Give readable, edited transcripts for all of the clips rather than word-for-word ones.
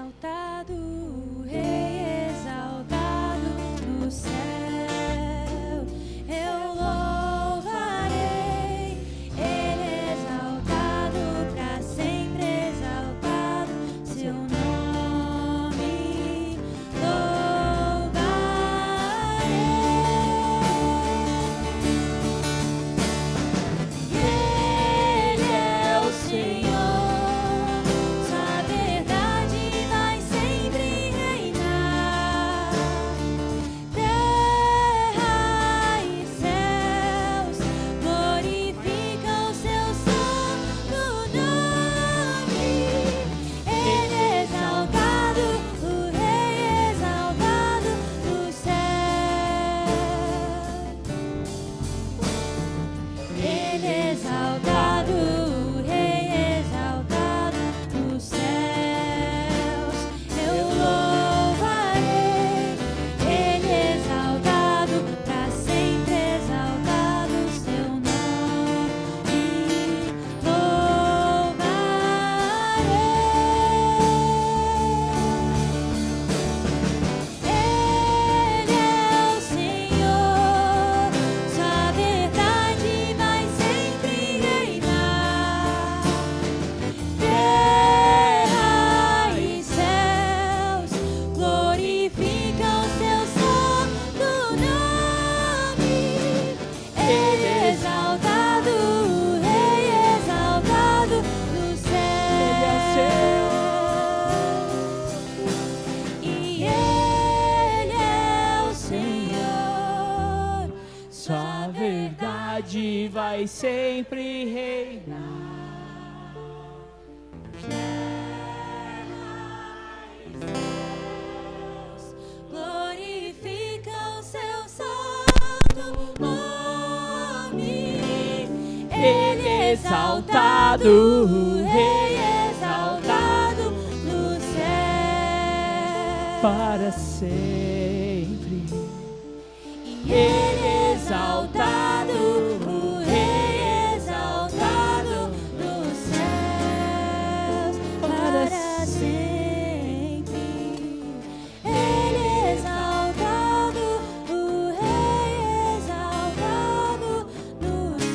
exaltado, o Rei exaltado no céu, eu louvarei. Ele exaltado, pra sempre exaltado, seu nome vai sempre reinar. Terra e céus glorificam seu santo nome. Ele é exaltado, o Rei exaltado no céu para sempre. E ele é exaltado, o Rei exaltado nos céus para sempre. Ele é exaltado, o Rei exaltado no céu.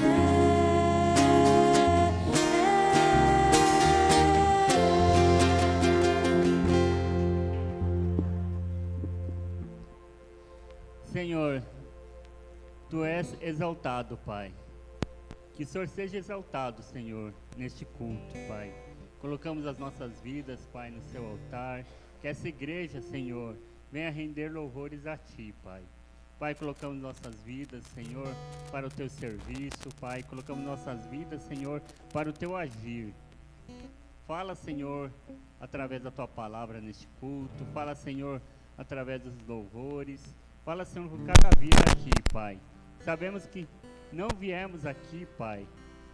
Senhor, Tu és exaltado, Pai. Que o Senhor seja exaltado, Senhor, neste culto, Pai. Colocamos as nossas vidas, Pai, no Seu altar. Que essa igreja, Senhor, venha render louvores a Ti, Pai. Pai, colocamos nossas vidas, Senhor, para o Teu serviço, Pai. Colocamos nossas vidas, Senhor, para o Teu agir. Fala, Senhor, através da Tua palavra neste culto. Fala, Senhor, através dos louvores. Fala, Senhor, por cada vida aqui, Pai. Sabemos que não viemos aqui, Pai,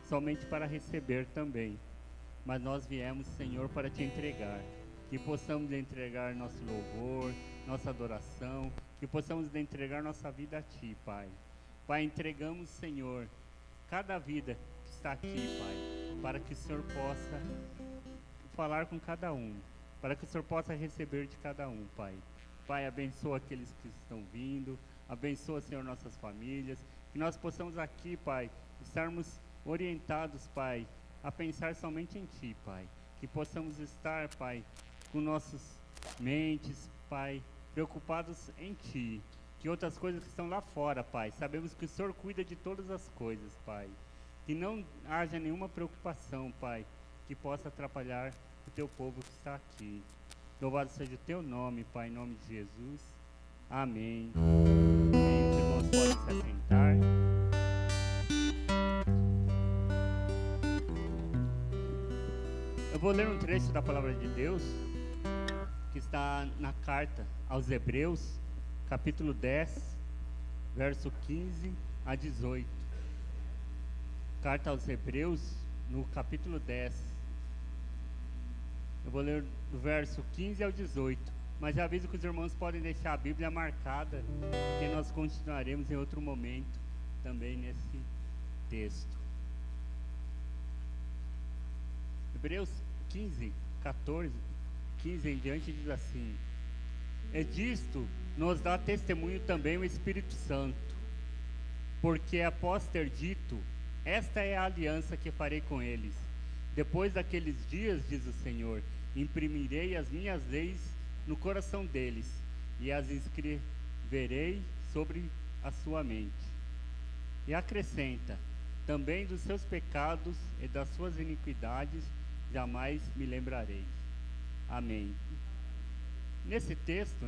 somente para receber também, mas nós viemos, Senhor, para Te entregar. Que possamos entregar nosso louvor, nossa adoração, que possamos entregar nossa vida a Ti, Pai. Pai, entregamos, Senhor, cada vida que está aqui, Pai, para que o Senhor possa falar com cada um, para que o Senhor possa receber de cada um, Pai. Pai, abençoa aqueles que estão vindo, abençoa, Senhor, nossas famílias, que nós possamos aqui, Pai, estarmos orientados, Pai, a pensar somente em Ti, Pai. Que possamos estar, Pai, com nossas mentes, Pai, preocupados em Ti. Que outras coisas que estão lá fora, Pai, sabemos que o Senhor cuida de todas as coisas, Pai. Que não haja nenhuma preocupação, Pai, que possa atrapalhar o Teu povo que está aqui. Louvado seja o Teu nome, Pai, em nome de Jesus. Amém. Amém. Os irmãos podem se assentar. Eu vou ler um trecho da palavra de Deus que está na carta aos Hebreus, capítulo 10, verso 15 a 18. Carta aos Hebreus, no capítulo 10. Eu vou ler do verso 15 ao 18, mas já aviso que os irmãos podem deixar a Bíblia marcada, que nós continuaremos em outro momento também nesse texto. Hebreus 15, 14, 15 em diante diz assim: e disto nos dá testemunho também o Espírito Santo, porque após ter dito, esta é a aliança que farei com eles. Depois daqueles dias, diz o Senhor, imprimirei as minhas leis no coração deles, e as escreverei sobre a sua mente. E acrescenta: também dos seus pecados e das suas iniquidades jamais me lembrarei. Amém. Nesse texto,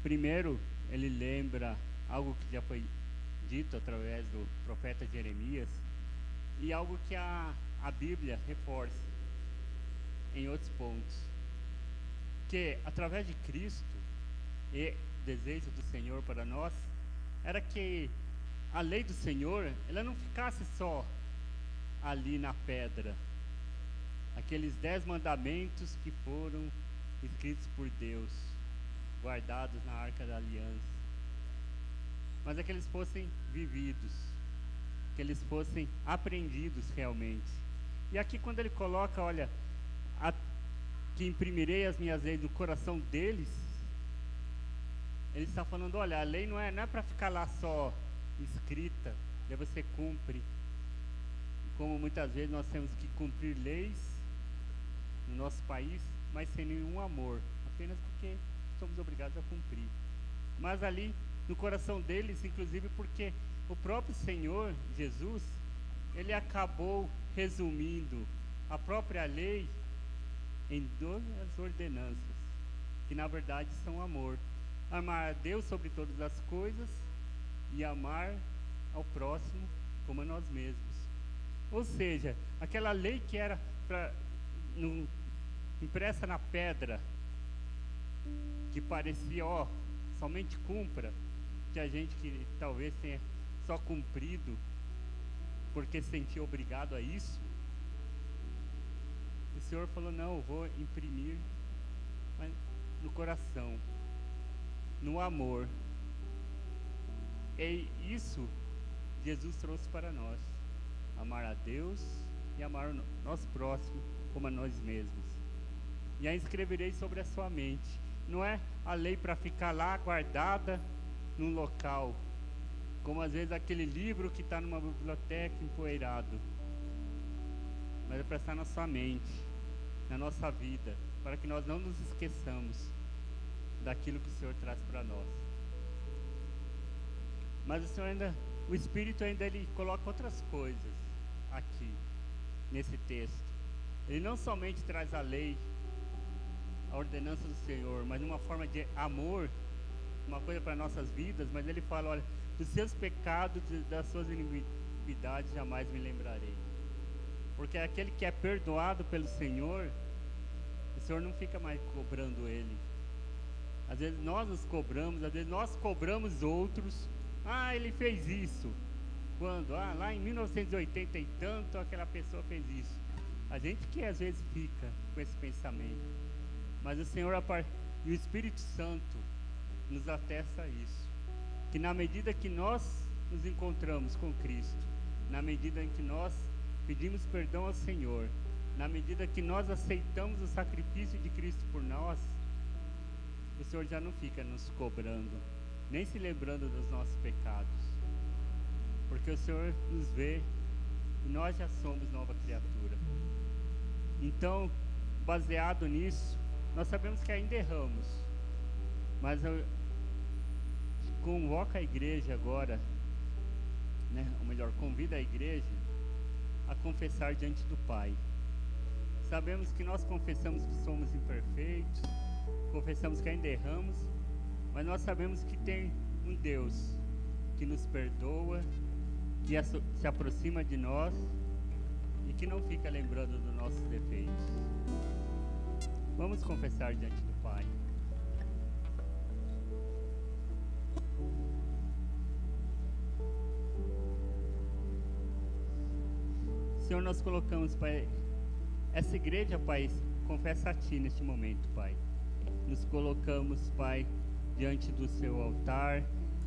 primeiro ele lembra algo que já foi dito através do profeta Jeremias, e algo que a Bíblia reforça em outros pontos, que através de Cristo e desejo do Senhor para nós, era que a lei do Senhor, ela não ficasse só ali na pedra, aqueles 10 mandamentos que foram escritos por Deus, guardados na Arca da Aliança, mas é que eles fossem vividos, que eles fossem aprendidos realmente. E aqui quando ele coloca, olha, que imprimirei as minhas leis no coração deles, ele está falando, olha, a lei não é para ficar lá só escrita, daí você cumpre, como muitas vezes nós temos que cumprir leis no nosso país, mas sem nenhum amor, apenas porque somos obrigados a cumprir. Mas ali no coração deles, inclusive porque o próprio Senhor Jesus, ele acabou resumindo a própria lei em 2 ordenanças, que na verdade são amor. Amar a Deus sobre todas as coisas e amar ao próximo como a nós mesmos. Ou seja, aquela lei que era impressa na pedra, que parecia, somente cumpra, que a gente que talvez tenha só cumprido porque se sentia obrigado a isso, o Senhor falou, não, eu vou imprimir no coração, no amor. E isso Jesus trouxe para nós, amar a Deus e amar o nosso próximo como a nós mesmos. E a escreverei sobre a sua mente. Não é a lei para ficar lá guardada num local, como às vezes aquele livro que está numa biblioteca empoeirado, mas é para estar na sua mente, na nossa vida, para que nós não nos esqueçamos daquilo que o Senhor traz para nós. Mas o Espírito ainda ele coloca outras coisas aqui nesse texto. Ele não somente traz a lei, a ordenança do Senhor, mas numa forma de amor, uma coisa para nossas vidas, mas ele fala, olha, dos seus pecados e das suas iniquidades jamais me lembrarei. Porque aquele que é perdoado pelo Senhor, o Senhor não fica mais cobrando ele. Às vezes nós nos cobramos, às vezes nós cobramos outros. Ele fez isso. Quando? Lá em 1980 e tanto, aquela pessoa fez isso. A gente que às vezes fica com esse pensamento. Mas o Senhor e o Espírito Santo nos atesta a isso. Que na medida que nós nos encontramos com Cristo, na medida em que nós pedimos perdão ao Senhor, na medida que nós aceitamos o sacrifício de Cristo por nós, o Senhor já não fica nos cobrando, nem se lembrando dos nossos pecados, porque o Senhor nos vê e nós já somos nova criatura. Então, baseado nisso, nós sabemos que ainda erramos, mas eu convoco a igreja agora, ou melhor, convida a igreja a confessar diante do Pai. Sabemos que nós confessamos que somos imperfeitos, confessamos que ainda erramos, mas nós sabemos que tem um Deus que nos perdoa, que se aproxima de nós e que não fica lembrando dos nossos defeitos. Vamos confessar diante do Pai. Senhor, nós colocamos, Pai, essa igreja, Pai, confessa a Ti neste momento, Pai. Nos colocamos, Pai, diante do Seu altar.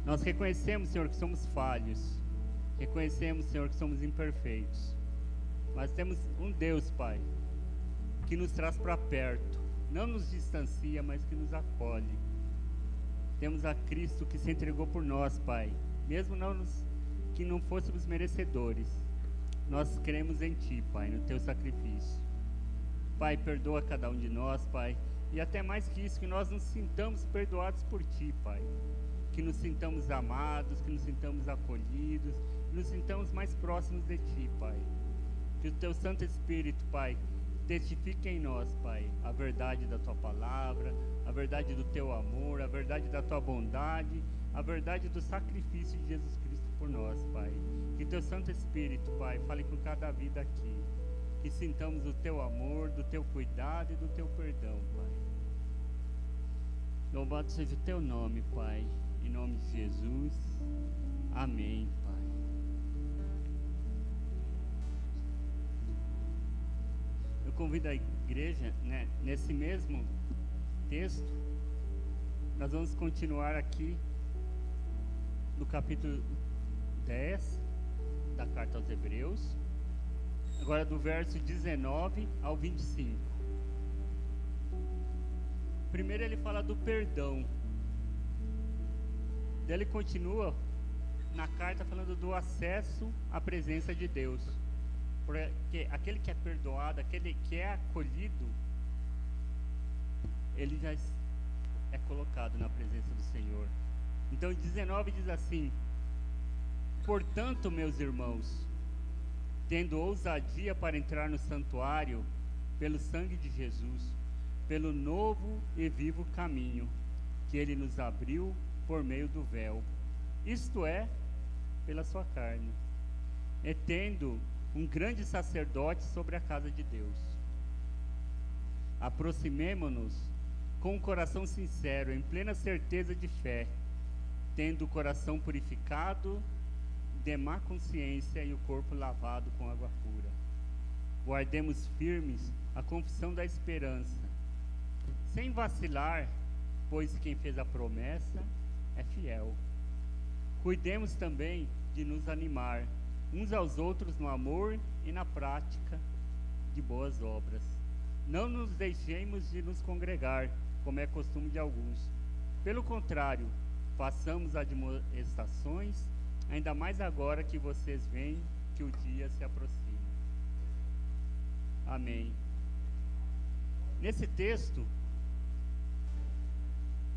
Nós reconhecemos, Senhor, que somos falhos. Reconhecemos, Senhor, que somos imperfeitos. Mas temos um Deus, Pai, que nos traz para perto. não nos distancia, mas que nos acolhe. Temos a Cristo que se entregou por nós, Pai, mesmo que não fôssemos merecedores. Nós cremos em Ti, Pai, no Teu sacrifício. Pai, perdoa cada um de nós, Pai, e até mais que isso, que nós nos sintamos perdoados por Ti, Pai. Que nos sintamos amados, que nos sintamos acolhidos, que nos sintamos mais próximos de Ti, Pai. Que o Teu Santo Espírito, Pai, testifique em nós, Pai, a verdade da Tua palavra, a verdade do Teu amor, a verdade da Tua bondade, a verdade do sacrifício de Jesus Cristo por nós, Pai. Que Teu Santo Espírito, Pai, fale com cada vida aqui. Que sintamos o Teu amor, do Teu cuidado e do Teu perdão, Pai. Louvado seja o Teu nome, Pai. Em nome de Jesus. Amém, Pai. Eu convido a igreja, né, nesse mesmo texto, nós vamos continuar aqui no capítulo 10 da carta aos Hebreus, agora do verso 19 ao 25. Primeiro ele fala do perdão, daí ele continua na carta falando do acesso à presença de Deus. Porque aquele que é perdoado, aquele que é acolhido, ele já é colocado na presença do Senhor. Então 19 diz assim: portanto, meus irmãos, tendo ousadia para entrar no santuário, pelo sangue de Jesus, pelo novo e vivo caminho que Ele nos abriu por meio do véu, isto é, pela sua carne, e tendo um grande sacerdote sobre a casa de Deus, aproximemo-nos com um coração sincero, em plena certeza de fé, tendo o coração purificado de má consciência e o corpo lavado com água pura. Guardemos firmes a confissão da esperança, sem vacilar, pois quem fez a promessa é fiel. Cuidemos também de nos animar uns aos outros no amor e na prática de boas obras. Não nos deixemos de nos congregar, como é costume de alguns. Pelo contrário, façamos admoestações, ainda mais agora que vocês veem que o dia se aproxima. Amém. Nesse texto,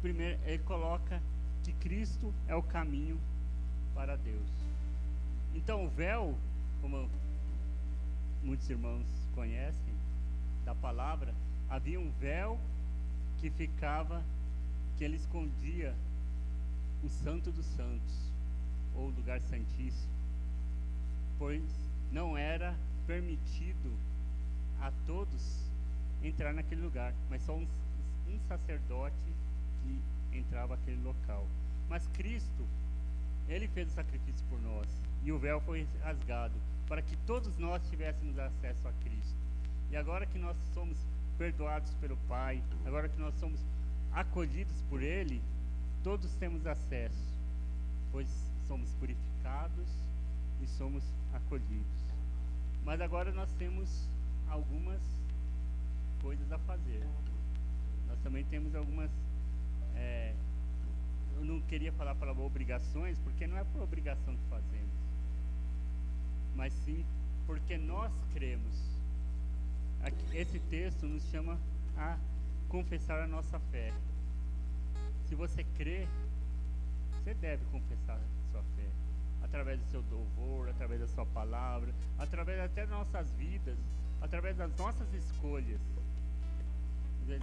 primeiro ele coloca que Cristo é o caminho para Deus. Então o véu, como muitos irmãos conhecem da palavra, havia um véu que ele escondia o Santo dos Santos, ou lugar santíssimo, pois não era permitido a todos entrar naquele lugar, mas só um sacerdote que entrava naquele local. Mas Cristo, Ele fez o sacrifício por nós, e o véu foi rasgado, para que todos nós tivéssemos acesso a Cristo. E agora que nós somos perdoados pelo Pai, agora que nós somos acolhidos por Ele, todos temos acesso, pois somos purificados e somos acolhidos. Mas agora nós temos algumas coisas a fazer. Nós também temos algumas... eu não queria falar a palavra obrigações, porque não é por obrigação que fazemos, mas sim porque nós cremos. Esse texto nos chama a confessar a nossa fé. Se você crê, você deve confessar a sua fé, através do seu louvor, através da sua palavra, através até das nossas vidas, através das nossas escolhas,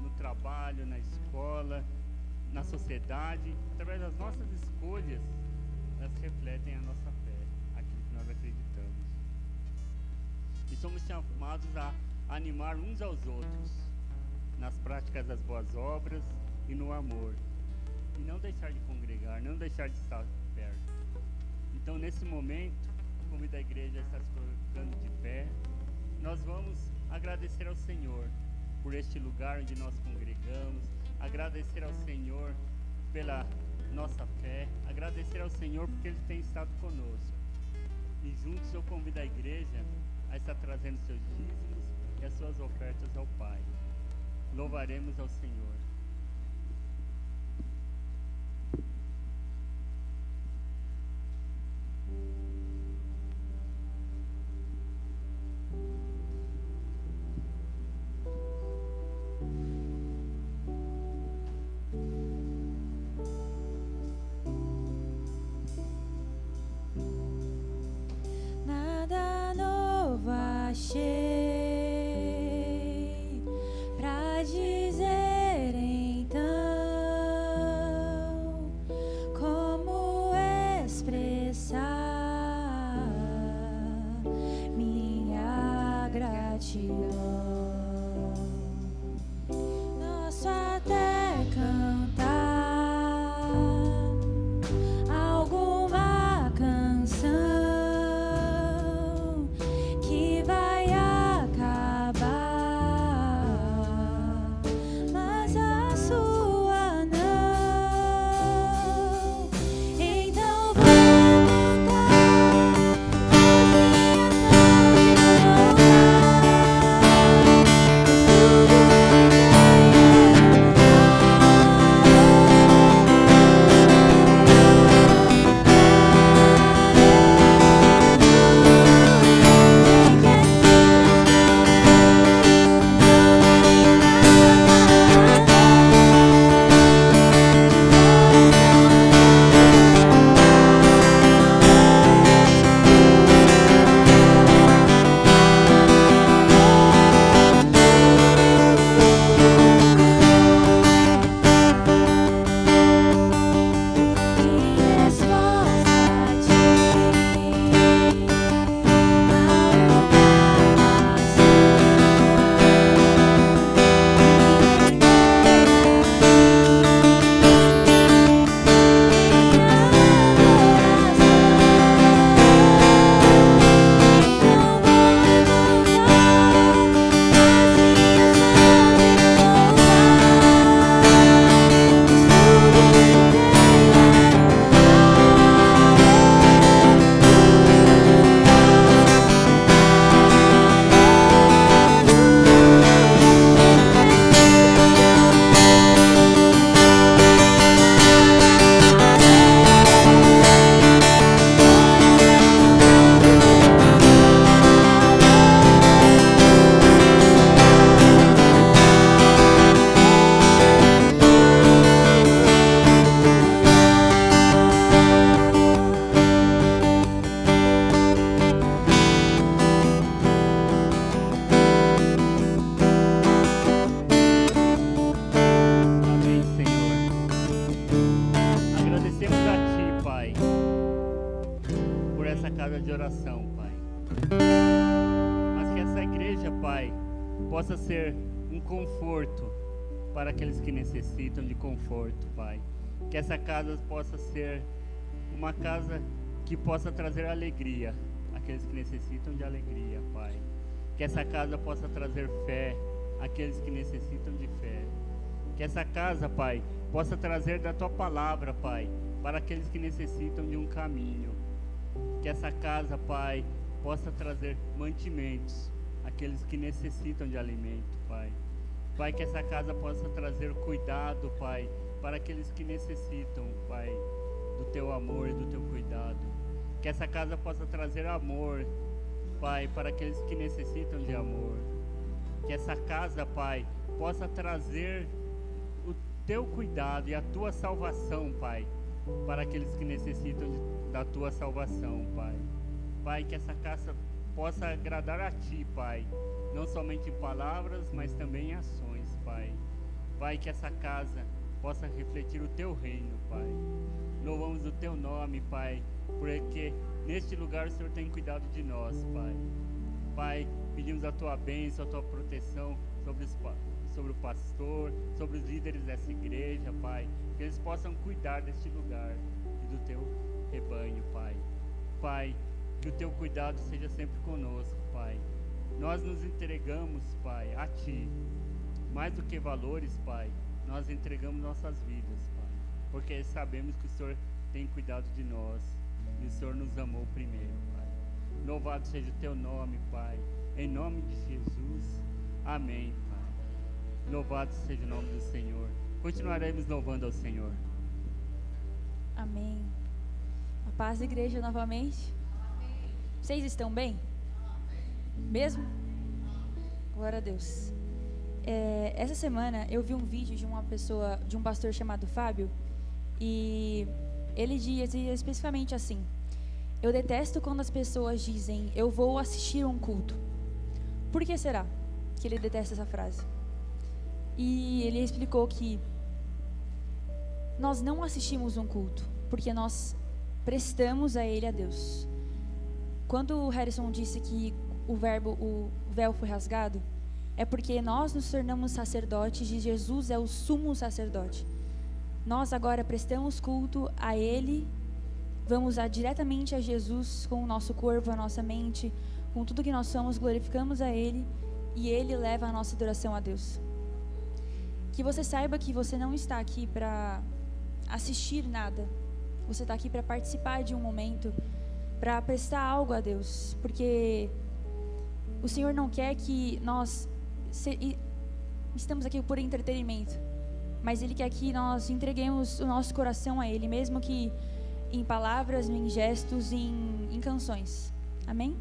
no trabalho, na escola, na sociedade, através das nossas escolhas, elas refletem a nossa fé, aquilo que nós acreditamos. E somos chamados a animar uns aos outros, nas práticas das boas obras e no amor. E não deixar de congregar, não deixar de estar perto. Então, nesse momento, convido a igreja a estar se colocando de pé. Nós vamos agradecer ao Senhor por este lugar onde nós congregamos, agradecer ao Senhor pela nossa fé, agradecer ao Senhor porque Ele tem estado conosco. E juntos eu convido a igreja a estar trazendo seus dízimos e as suas ofertas ao Pai. louvaremos ao Senhor. Nada novo achei pra dizer então, como expressar minha gratidão. Nosso até cantar alguma canção que vai acabar, mas a sua não. Então vou cantar as minhas Amém, Senhor. Agradecemos a Ti, Pai, por essa casa de oração, Pai. Mas que essa igreja, Pai, possa ser um conforto para aqueles que necessitam de conforto, Pai. Que essa casa possa ser uma casa que possa trazer alegria àqueles que necessitam de alegria, Pai. Que essa casa possa trazer fé àqueles que necessitam de fé. Que essa casa, Pai, possa trazer da Tua palavra, Pai, para aqueles que necessitam de um caminho. Que essa casa, Pai, possa trazer mantimentos àqueles que necessitam de alimento, Pai. Pai, que essa casa possa trazer cuidado, Pai, para aqueles que necessitam, Pai, do Teu amor e do Teu cuidado. Que essa casa possa trazer amor, Pai, para aqueles que necessitam de amor. Que essa casa, Pai, possa trazer o Teu cuidado e a Tua salvação, Pai, para aqueles que necessitam da Tua salvação, Pai. Pai, que essa casa possa agradar a Ti, Pai, não somente em palavras, mas também em ações, Pai. Pai, que essa casa possa refletir o Teu reino, Pai. Louvamos o Teu nome, Pai, porque neste lugar o Senhor tem cuidado de nós, Pai. Pai, pedimos a Tua bênção, a Tua proteção sobre o pastor, sobre os líderes dessa igreja, Pai, que eles possam cuidar deste lugar e do Teu rebanho, Pai. Pai, que o Teu cuidado seja sempre conosco, Pai. Nós nos entregamos, Pai, a Ti. Mais do que valores, Pai, nós entregamos nossas vidas, Pai, porque sabemos que o Senhor tem cuidado de nós e o Senhor nos amou primeiro, Pai. Louvado seja o Teu nome, Pai, em nome de Jesus. Amém, Pai. Louvado seja o nome do Senhor. Continuaremos louvando ao Senhor. Amém. A paz da igreja novamente. Vocês estão bem? Mesmo? Glória a Deus. Essa semana eu vi um vídeo de uma pessoa, de um pastor chamado Fábio, e ele dizia especificamente assim: eu detesto quando as pessoas dizem eu vou assistir um culto. Por que será que ele detesta essa frase? E ele explicou que nós não assistimos um culto porque nós prestamos a ele, a Deus. Quando o Harrison disse que o véu foi rasgado, é porque nós nos tornamos sacerdotes e Jesus é o sumo sacerdote. Nós agora prestamos culto a Ele, vamos diretamente a Jesus com o nosso corpo, a nossa mente, com tudo que nós somos, glorificamos a Ele e Ele leva a nossa adoração a Deus. Que você saiba que você não está aqui para assistir nada, você está aqui para participar de um momento, para prestar algo a Deus, porque o Senhor não quer que nós estamos aqui por entretenimento, mas Ele quer que nós entreguemos o nosso coração a Ele, mesmo que em palavras, em gestos, em canções. Amém?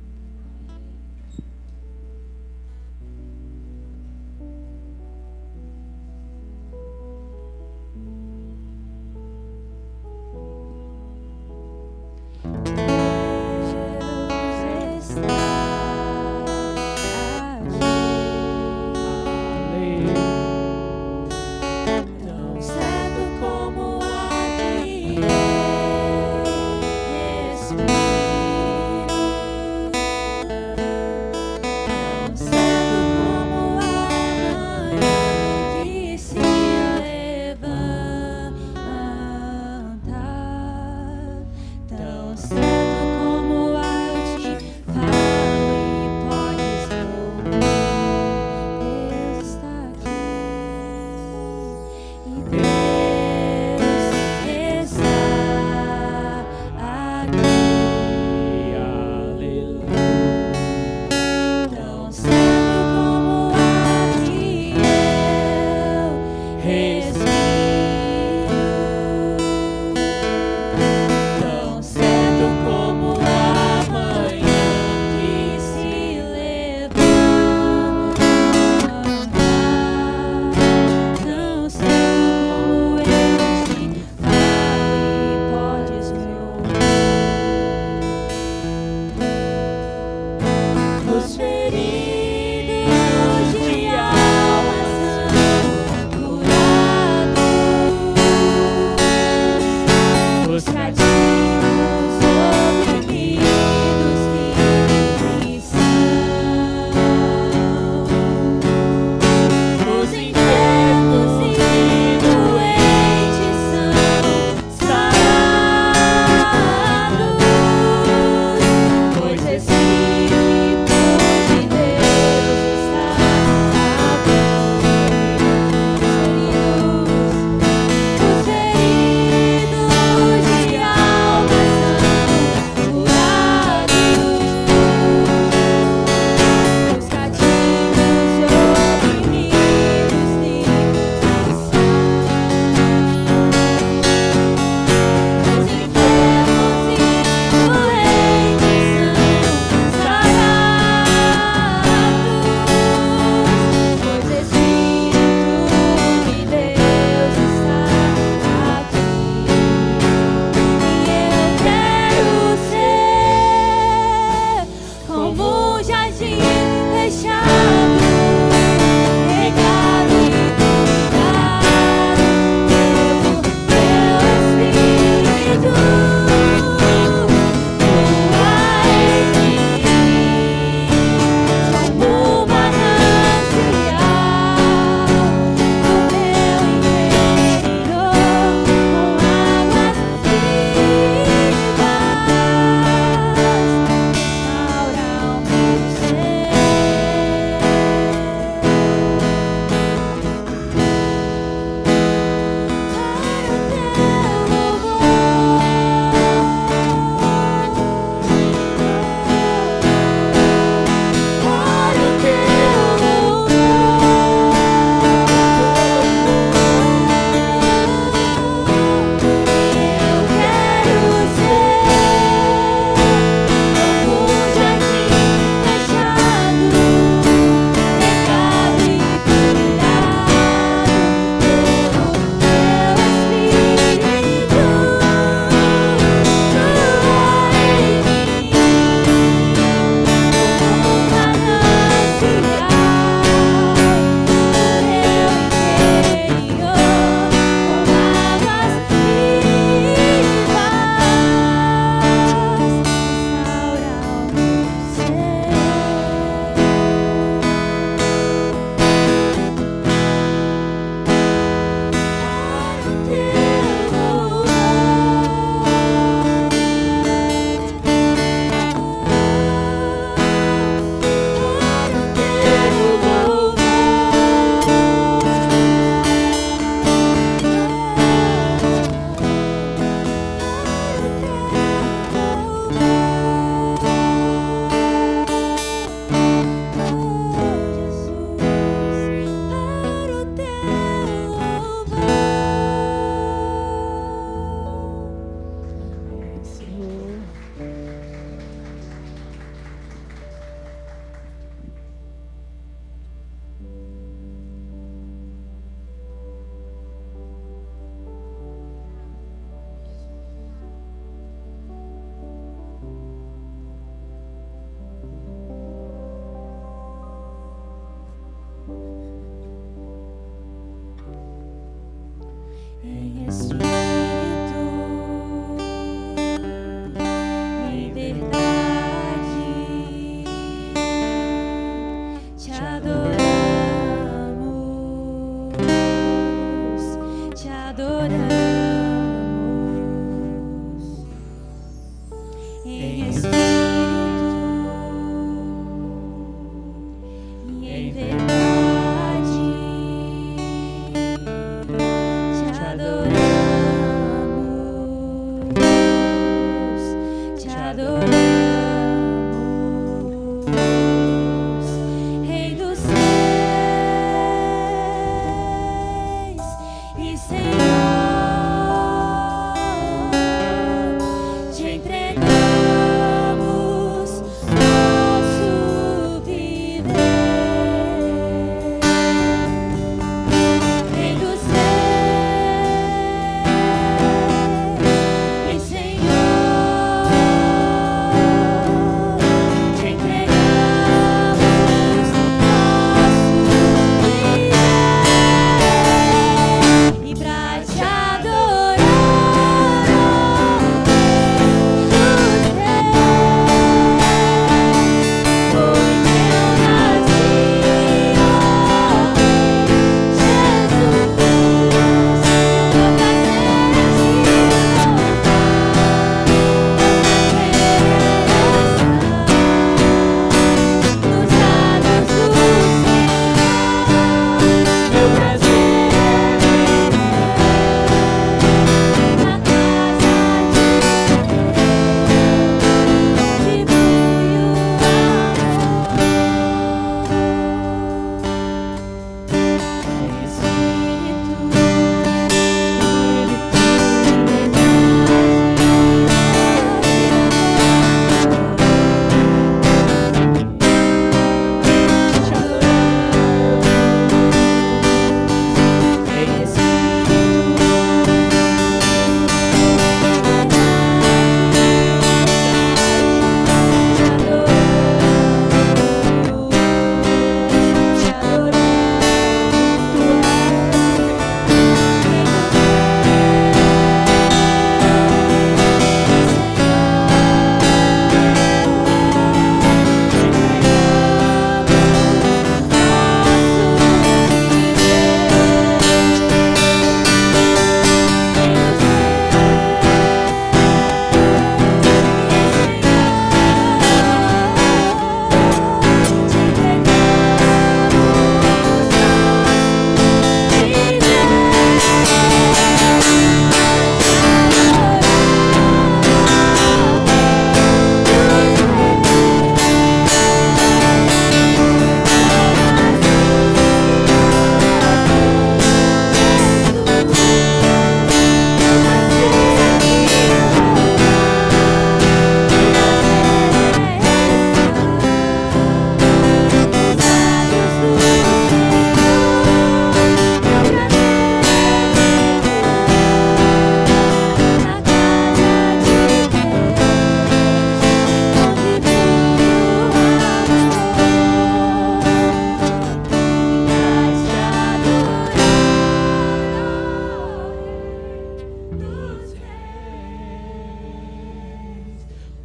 Feridos de alma são curados. em espírito e em verdade. Te adoramos, te adoramos.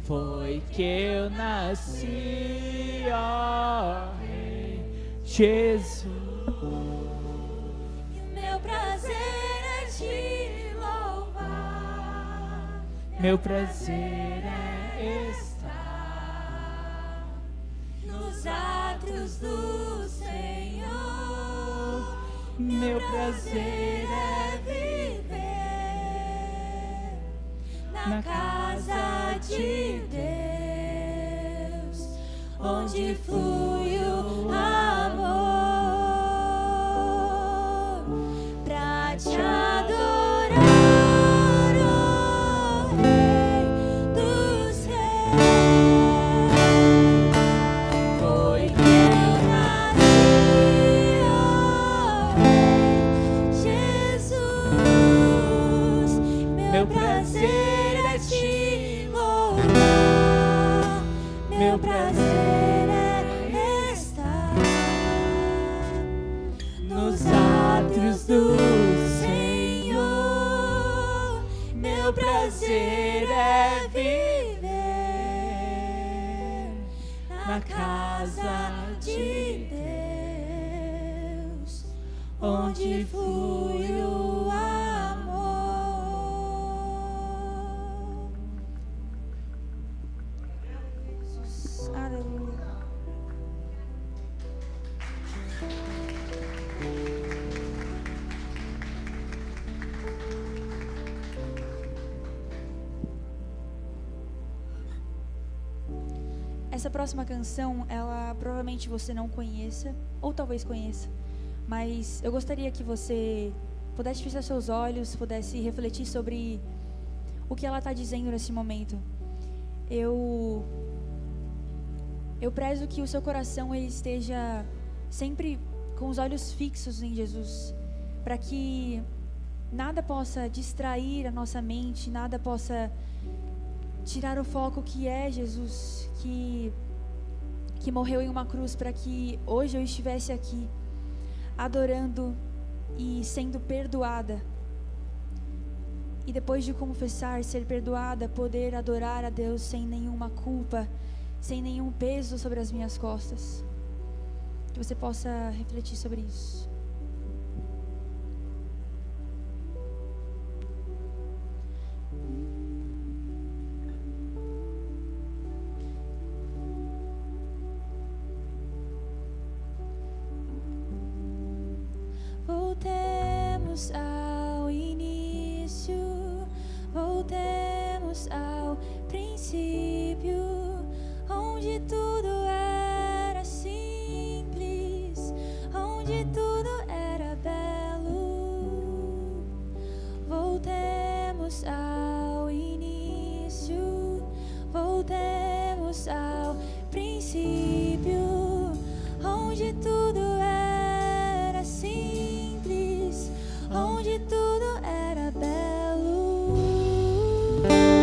Foi que eu nasci, ó Rei Jesus. E o meu prazer é te louvar. Meu prazer é estar nos átrios do Senhor. Meu prazer é viver na casa de Deus, onde flui o amor, pra te adorar, ó Rei dos Reis. Foi que eu nasci, ó Rei Jesus. Meu prazer é te louvar, meu prazer é estar nos átrios do Senhor. Meu prazer é viver na casa de Deus, onde flui o amor. Essa próxima canção, ela provavelmente você não conheça, ou talvez conheça, mas eu gostaria que você pudesse fechar seus olhos, pudesse refletir sobre o que ela está dizendo nesse momento. Eu prezo que o seu coração ele esteja sempre com os olhos fixos em Jesus, para que nada possa distrair a nossa mente, nada possa tirar o foco que é Jesus, que morreu em uma cruz para que hoje eu estivesse aqui adorando e sendo perdoada, e depois de confessar, ser perdoada, poder adorar a Deus sem nenhuma culpa, sem nenhum peso sobre as minhas costas. Que você possa refletir sobre isso. Voltemos ao início, voltemos ao princípio, onde tudo era simples, onde tudo era belo. Voltemos ao início, voltemos ao princípio, onde tudo era simples, onde tudo era belo. Onde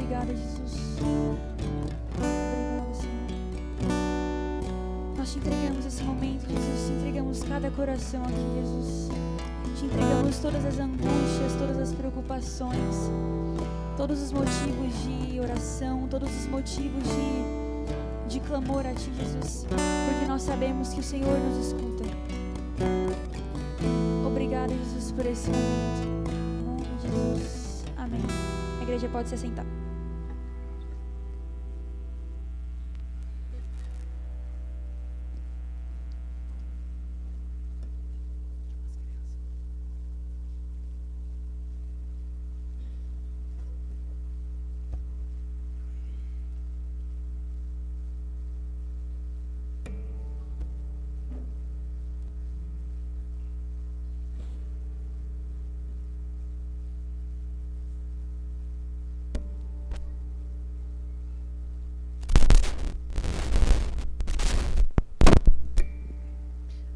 Obrigada, Jesus. Obrigada, Senhor. Nós te entregamos esse momento, Jesus. Te entregamos cada coração aqui, Jesus. Te entregamos todas as angústias, todas as preocupações, todos os motivos de oração, todos os motivos de clamor a Ti, Jesus, porque nós sabemos que o Senhor nos escuta. Obrigada, Jesus, por esse momento. Em nome de Jesus. Amém. A igreja pode se assentar.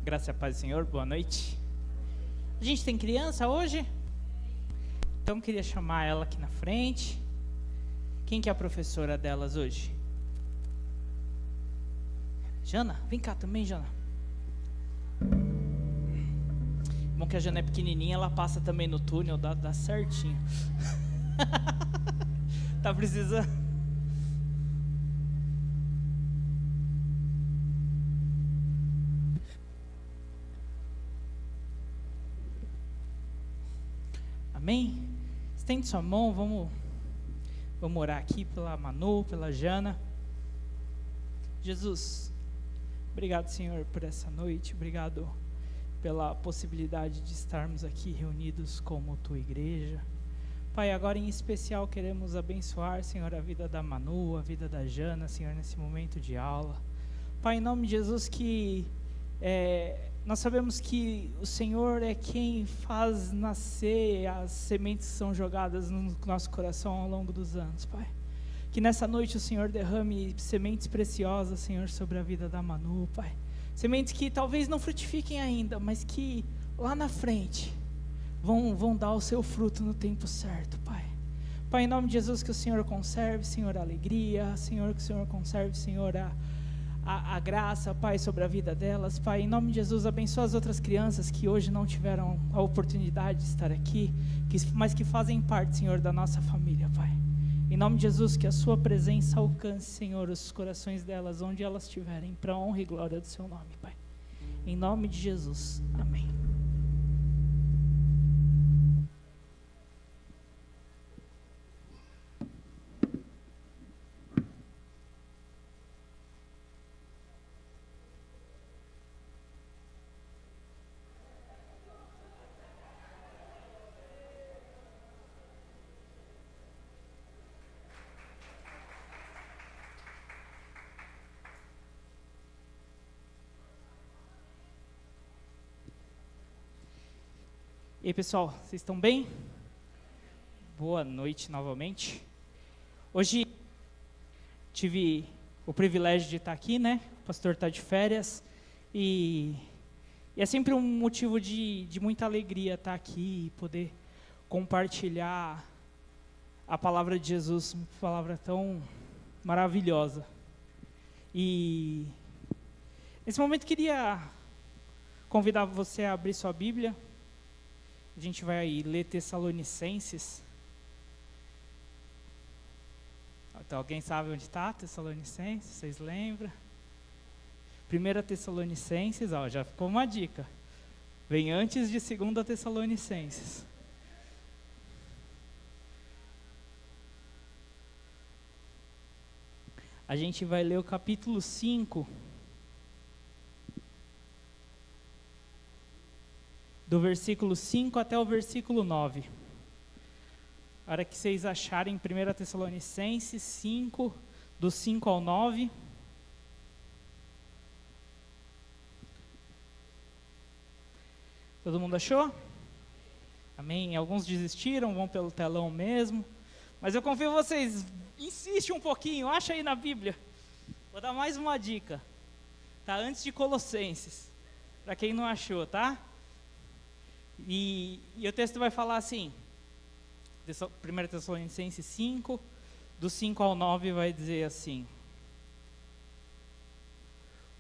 Graça e paz do Senhor, boa noite. A gente tem criança hoje? Então queria chamar ela aqui na frente. Quem que é a professora delas hoje? Jana, vem cá também, Jana. Bom que a Jana é pequenininha, ela passa também no túnel, dá certinho. Tá precisando. Amém? Estende sua mão, vamos orar aqui pela Manu, pela Jana. Jesus, obrigado, Senhor, por essa noite, obrigado pela possibilidade de estarmos aqui reunidos como Tua igreja. Pai, agora em especial queremos abençoar, Senhor, a vida da Manu, a vida da Jana, Senhor, nesse momento de aula. Pai, em nome de Jesus, que nós sabemos que o Senhor é quem faz nascer as sementes que são jogadas no nosso coração ao longo dos anos, Pai. Que nessa noite o Senhor derrame sementes preciosas, Senhor, sobre a vida da Manu, Pai. Sementes que talvez não frutifiquem ainda, mas que lá na frente vão dar o seu fruto no tempo certo, Pai. Pai, em nome de Jesus, que o Senhor conserve, Senhor, a alegria, Senhor, que o Senhor conserve, Senhor, a graça, Pai, sobre a vida delas. Pai, em nome de Jesus, abençoa as outras crianças que hoje não tiveram a oportunidade de estar aqui, mas que fazem parte, Senhor, da nossa família, Pai. Em nome de Jesus, que a sua presença alcance, Senhor, os corações delas, onde elas estiverem, para a honra e glória do seu nome, Pai. Em nome de Jesus, amém. E aí, pessoal, vocês estão bem? Boa noite novamente. Hoje tive o privilégio de estar aqui, né? O pastor está de férias e é sempre um motivo de muita alegria estar aqui e poder compartilhar a palavra de Jesus, uma palavra tão maravilhosa. E nesse momento queria convidar você a abrir sua Bíblia. A gente vai ler Tessalonicenses. Então, alguém sabe onde está Tessalonicenses? Vocês lembram? 1 Tessalonicenses, já ficou uma dica. Vem antes de 2 Tessalonicenses. A gente vai ler o capítulo 5. Do versículo 5 até o versículo 9. A hora que vocês acharem 1 Tessalonicenses 5, do 5 ao 9. Todo mundo achou? Amém? Alguns desistiram, vão pelo telão mesmo. Mas eu confio em vocês, insiste um pouquinho, acha aí na Bíblia. Vou dar mais uma dica. Tá antes de Colossenses, para quem não achou, tá? E o texto vai falar assim, 1 Tessalonicenses 5, do 5 ao 9 vai dizer assim: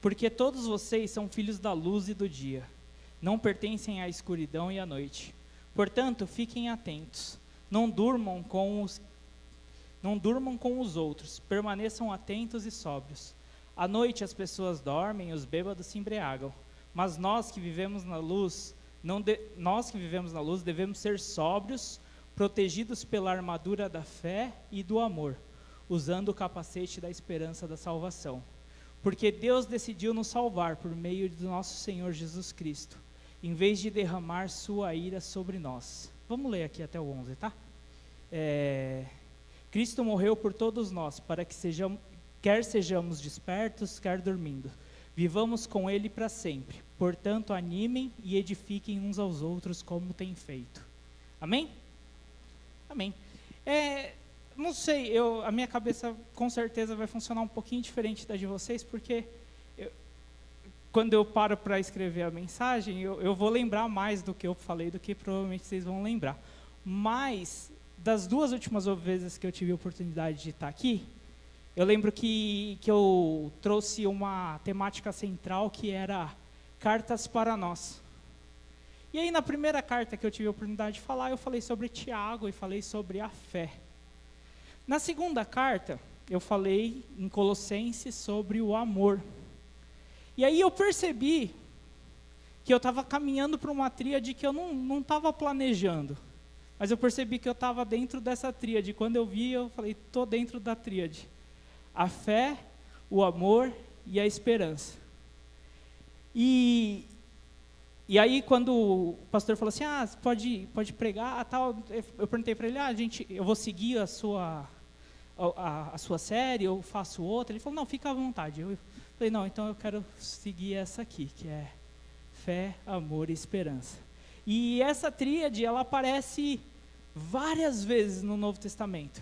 porque todos vocês são filhos da luz e do dia, não pertencem à escuridão e à noite. Portanto, fiquem atentos, não durmam com os outros, permaneçam atentos e sóbrios. À noite as pessoas dormem, os bêbados se embriagam, mas nós que vivemos na luz, devemos ser sóbrios, protegidos pela armadura da fé e do amor, usando o capacete da esperança da salvação. Porque Deus decidiu nos salvar por meio do nosso Senhor Jesus Cristo, em vez de derramar sua ira sobre nós. Vamos ler aqui até o 11, tá? Cristo morreu por todos nós, para que quer sejamos despertos, quer dormindo. Vivamos com Ele para sempre. Portanto, animem e edifiquem uns aos outros como têm feito. Amém? Amém. Não sei, a minha cabeça com certeza vai funcionar um pouquinho diferente da de vocês, porque quando eu paro para escrever a mensagem, eu vou lembrar mais do que eu falei, do que provavelmente vocês vão lembrar. Mas, das 2 últimas vezes que eu tive a oportunidade de estar aqui, eu lembro que eu trouxe uma temática central que era cartas para nós. E aí, na primeira carta que eu tive a oportunidade de falar, eu falei sobre Tiago e falei sobre a fé. Na segunda carta, eu falei em Colossenses sobre o amor. E aí eu percebi que eu estava caminhando para uma tríade que eu não estava planejando. Mas eu percebi que eu estava dentro dessa tríade. Quando eu vi, eu falei, estou dentro da tríade. A fé, o amor e a esperança. E aí, quando o pastor falou assim, pode pregar, tal, eu perguntei para ele, eu vou seguir a sua série, eu faço outra. Ele falou, não, fica à vontade. Eu falei, não, então eu quero seguir essa aqui, que é fé, amor e esperança. E essa tríade, ela aparece várias vezes no Novo Testamento.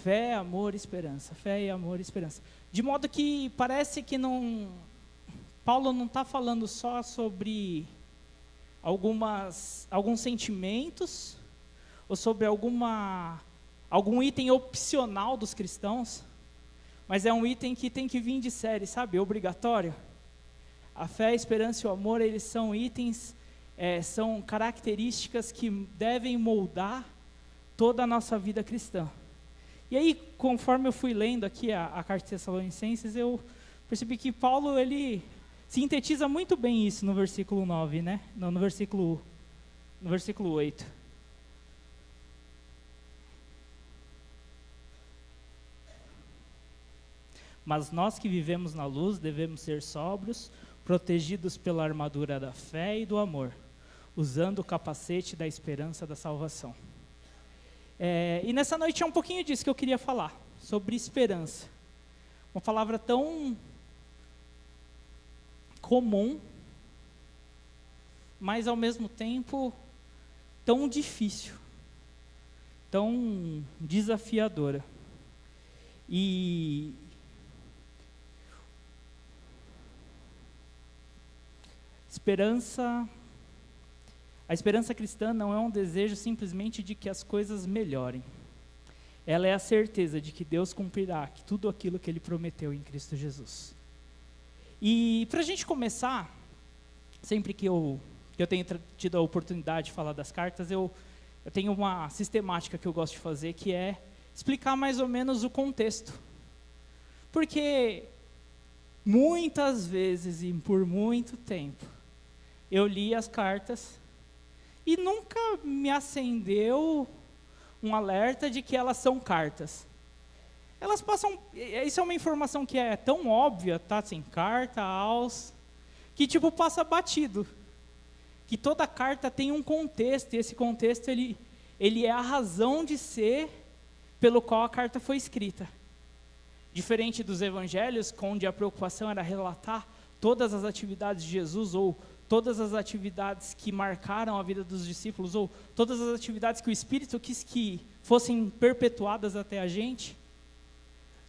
Fé, amor e esperança. Fé, amor e esperança. De modo que parece que Paulo não está falando só sobre alguns sentimentos, ou sobre algum item opcional dos cristãos, mas é um item que tem que vir de série, sabe? Obrigatório. A fé, a esperança e o amor, eles são itens, são características que devem moldar toda a nossa vida cristã. E aí, conforme eu fui lendo aqui a carta de Tessalonicenses, eu percebi que Paulo, ele sintetiza muito bem isso no versículo 9, né? No versículo 8. Mas nós que vivemos na luz devemos ser sóbrios, protegidos pela armadura da fé e do amor, usando o capacete da esperança da salvação. E nessa noite é um pouquinho disso que eu queria falar, sobre esperança. Uma palavra tão comum, mas ao mesmo tempo tão difícil, tão desafiadora. E a esperança cristã não é um desejo simplesmente de que as coisas melhorem. Ela é a certeza de que Deus cumprirá tudo aquilo que Ele prometeu em Cristo Jesus. E para a gente começar, sempre que eu tenho tido a oportunidade de falar das cartas, eu tenho uma sistemática que eu gosto de fazer, que é explicar mais ou menos o contexto. Porque muitas vezes e por muito tempo, eu li as cartas e nunca me acendeu um alerta de que elas são cartas. Elas passam, isso é uma informação que é tão óbvia, tá? Assim, carta, aos, que tipo passa batido. Que toda carta tem um contexto, e esse contexto ele é a razão de ser pelo qual a carta foi escrita. Diferente dos evangelhos, onde a preocupação era relatar todas as atividades de Jesus, ou todas as atividades que marcaram a vida dos discípulos, ou todas as atividades que o Espírito quis que fossem perpetuadas até a gente.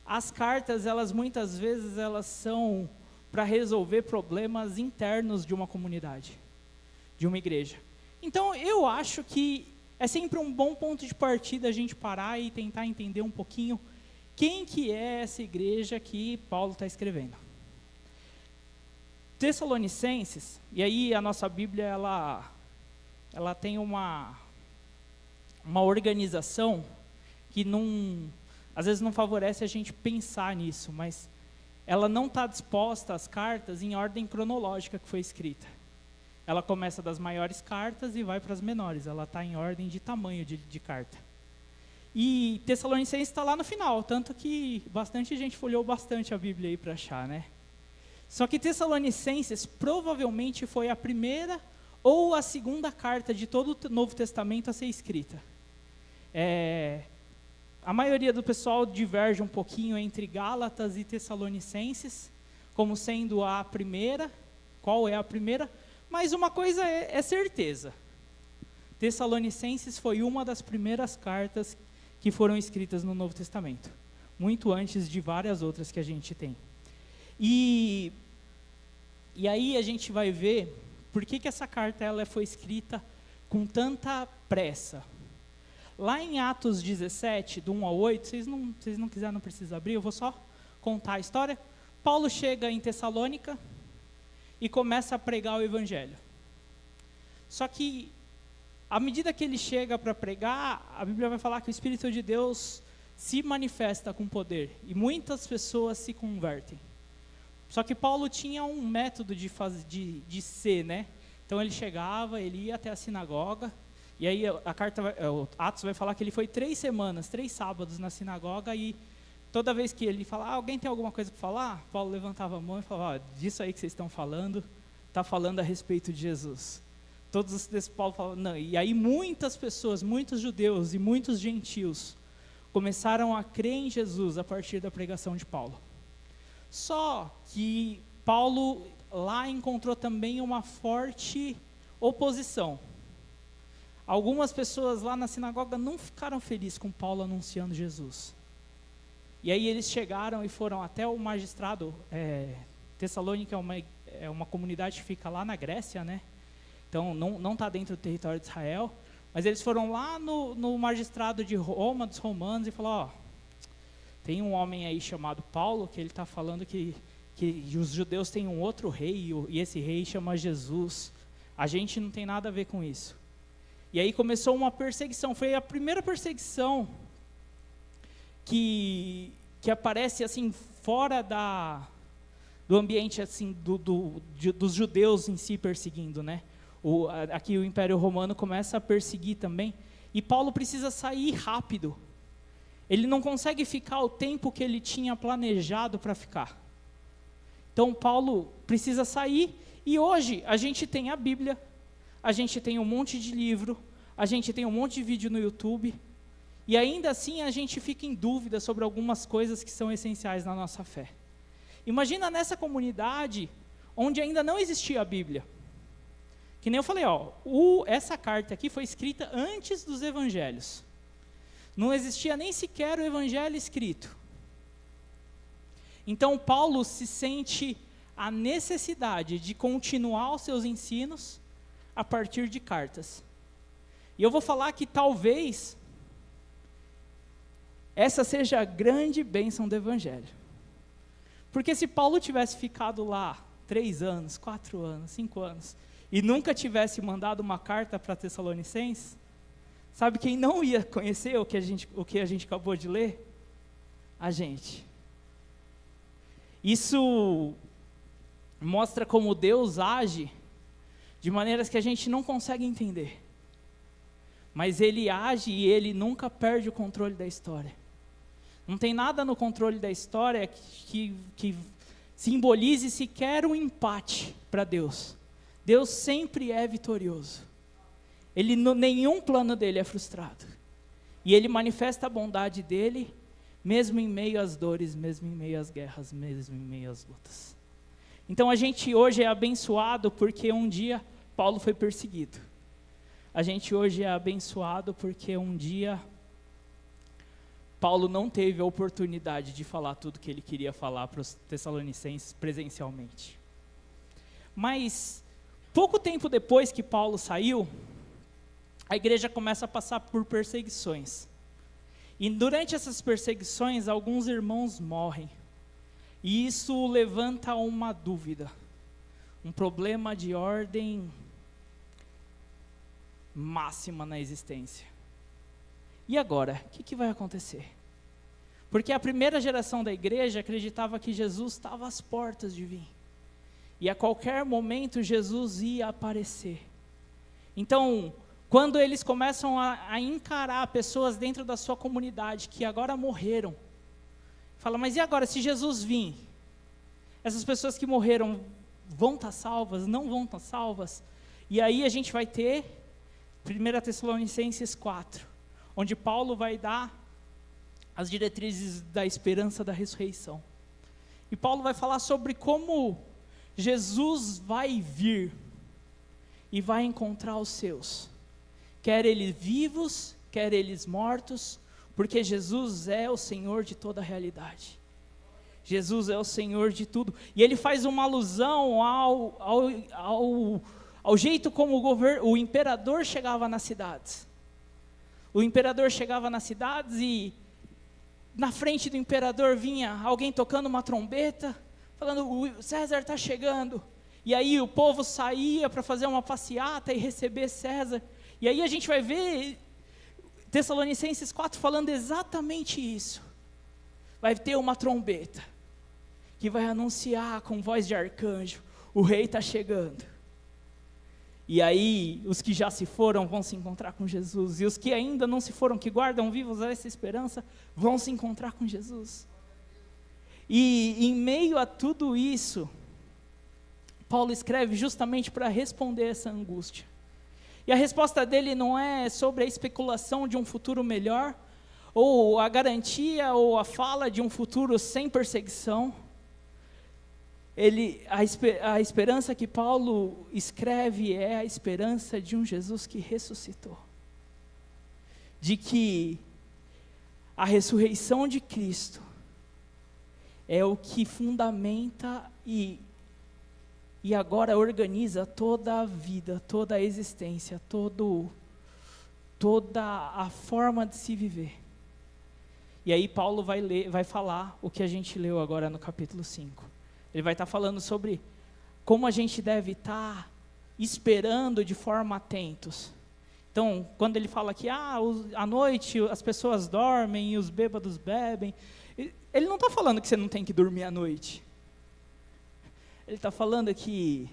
As cartas, muitas vezes, elas são para resolver problemas internos de uma comunidade, de uma igreja. Então, eu acho que é sempre um bom ponto de partida a gente parar e tentar entender um pouquinho quem que é essa igreja que Paulo está escrevendo. Tessalonicenses, e aí a nossa Bíblia, ela tem uma organização que às vezes não favorece a gente pensar nisso, mas ela não está disposta as cartas em ordem cronológica que foi escrita. Ela começa das maiores cartas e vai para as menores, ela está em ordem de tamanho de carta. E Tessalonicenses está lá no final, tanto que bastante gente folheou bastante a Bíblia aí para achar, né? Só que Tessalonicenses provavelmente foi a primeira ou a segunda carta de todo o Novo Testamento a ser escrita. A maioria do pessoal diverge um pouquinho entre Gálatas e Tessalonicenses, como sendo a primeira, qual é a primeira, mas uma coisa é certeza. Tessalonicenses foi uma das primeiras cartas que foram escritas no Novo Testamento, muito antes de várias outras que a gente tem. E aí a gente vai ver por que essa carta ela foi escrita com tanta pressa. Lá em Atos 17, do 1 ao 8, vocês não quiserem, não precisa abrir, eu vou só contar a história. Paulo chega em Tessalônica e começa a pregar o evangelho. Só que, à medida que ele chega para pregar, a Bíblia vai falar que o Espírito de Deus se manifesta com poder e muitas pessoas se convertem. Só que Paulo tinha um método de ser, né? Então ele chegava, ele ia até a sinagoga, e aí Atos vai falar que ele foi 3 semanas, 3 sábados na sinagoga, e toda vez que ele falava, alguém tem alguma coisa para falar? Paulo levantava a mão e falava, disso aí que vocês estão falando, está falando a respeito de Jesus. Todos os Paulo falava, não. E aí muitas pessoas, muitos judeus e muitos gentios começaram a crer em Jesus a partir da pregação de Paulo. Só que Paulo lá encontrou também uma forte oposição. Algumas pessoas lá na sinagoga não ficaram felizes com Paulo anunciando Jesus. E aí eles chegaram e foram até o magistrado. Tessalônica é uma comunidade que fica lá na Grécia, né? Então não está dentro do território de Israel. Mas eles foram lá no magistrado de Roma, dos romanos, e falaram, tem um homem aí chamado Paulo, que ele está falando que os judeus têm um outro rei, e esse rei chama Jesus. A gente não tem nada a ver com isso. E aí começou uma perseguição. Foi a primeira perseguição que aparece assim fora do ambiente assim dos judeus em si perseguindo, né? Aqui o Império Romano começa a perseguir também. E Paulo precisa sair rápido. Ele não consegue ficar o tempo que ele tinha planejado para ficar. Então Paulo precisa sair, e hoje a gente tem a Bíblia, a gente tem um monte de livro, a gente tem um monte de vídeo no YouTube, e ainda assim a gente fica em dúvida sobre algumas coisas que são essenciais na nossa fé. Imagina nessa comunidade onde ainda não existia a Bíblia. Que nem eu falei, essa carta aqui foi escrita antes dos evangelhos. Não existia nem sequer o evangelho escrito. Então Paulo se sente a necessidade de continuar os seus ensinos a partir de cartas. E eu vou falar que talvez essa seja a grande bênção do evangelho. Porque se Paulo tivesse ficado lá 3 anos, 4 anos, 5 anos, e nunca tivesse mandado uma carta para Tessalonicenses, sabe quem não ia conhecer o que a gente acabou de ler? A gente. Isso mostra como Deus age de maneiras que a gente não consegue entender. Mas Ele age e Ele nunca perde o controle da história. Não tem nada no controle da história que simbolize sequer um empate para Deus. Deus sempre é vitorioso. Nenhum plano dele é frustrado. E ele manifesta a bondade dele, mesmo em meio às dores, mesmo em meio às guerras, mesmo em meio às lutas. Então a gente hoje é abençoado porque um dia Paulo foi perseguido. A gente hoje é abençoado porque um dia Paulo não teve a oportunidade de falar tudo que ele queria falar para os tessalonicenses presencialmente. Mas pouco tempo depois que Paulo saiu, a igreja começa a passar por perseguições. E durante essas perseguições, alguns irmãos morrem. E isso levanta uma dúvida, um problema de ordem máxima na existência. E agora, o que vai acontecer? Porque a primeira geração da igreja acreditava que Jesus estava às portas de vir. E a qualquer momento Jesus ia aparecer. Então, quando eles começam a encarar pessoas dentro da sua comunidade que agora morreram, fala, mas e agora, se Jesus vir? Essas pessoas que morreram vão estar salvas? Não vão estar salvas? E aí a gente vai ter 1 Tessalonicenses 4, onde Paulo vai dar as diretrizes da esperança da ressurreição. E Paulo vai falar sobre como Jesus vai vir e vai encontrar os seus, quer eles vivos, quer eles mortos, porque Jesus é o Senhor de toda a realidade. Jesus é o Senhor de tudo. E ele faz uma alusão ao jeito como o imperador chegava nas cidades. O imperador chegava nas cidades e na frente do imperador vinha alguém tocando uma trombeta, falando, o César está chegando. E aí o povo saía para fazer uma passeata e receber César. E aí a gente vai ver Tessalonicenses 4 falando exatamente isso. Vai ter uma trombeta que vai anunciar com voz de arcanjo, o rei está chegando. E aí os que já se foram vão se encontrar com Jesus, e os que ainda não se foram, que guardam vivos essa esperança, vão se encontrar com Jesus. E em meio a tudo isso, Paulo escreve justamente para responder essa angústia. E a resposta dele não é sobre a especulação de um futuro melhor, ou a ou a fala de um futuro sem perseguição. A esperança que Paulo escreve é a esperança de um Jesus que ressuscitou. De que a ressurreição de Cristo é o que fundamenta e agora organiza toda a vida, toda a existência, toda a forma de se viver. E aí Paulo vai falar o que a gente leu agora no capítulo 5. Ele vai estar falando sobre como a gente deve estar esperando de forma atentos. Então, quando ele fala que à noite as pessoas dormem e os bêbados bebem, ele não está falando que você não tem que dormir à noite. Ele está falando que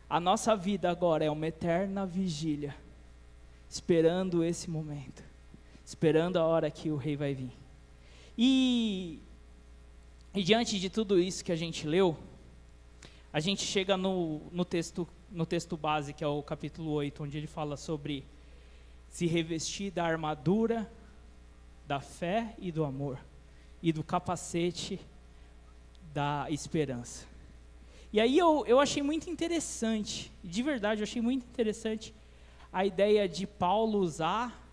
a nossa vida agora é uma eterna vigília, esperando esse momento, esperando a hora que o rei vai vir. E diante de tudo isso que a gente leu, a gente chega no texto base, que é o capítulo 8, onde ele fala sobre se revestir da armadura, da fé e do amor, e do capacete da esperança. E aí eu achei muito interessante, de verdade eu achei muito interessante a ideia de Paulo usar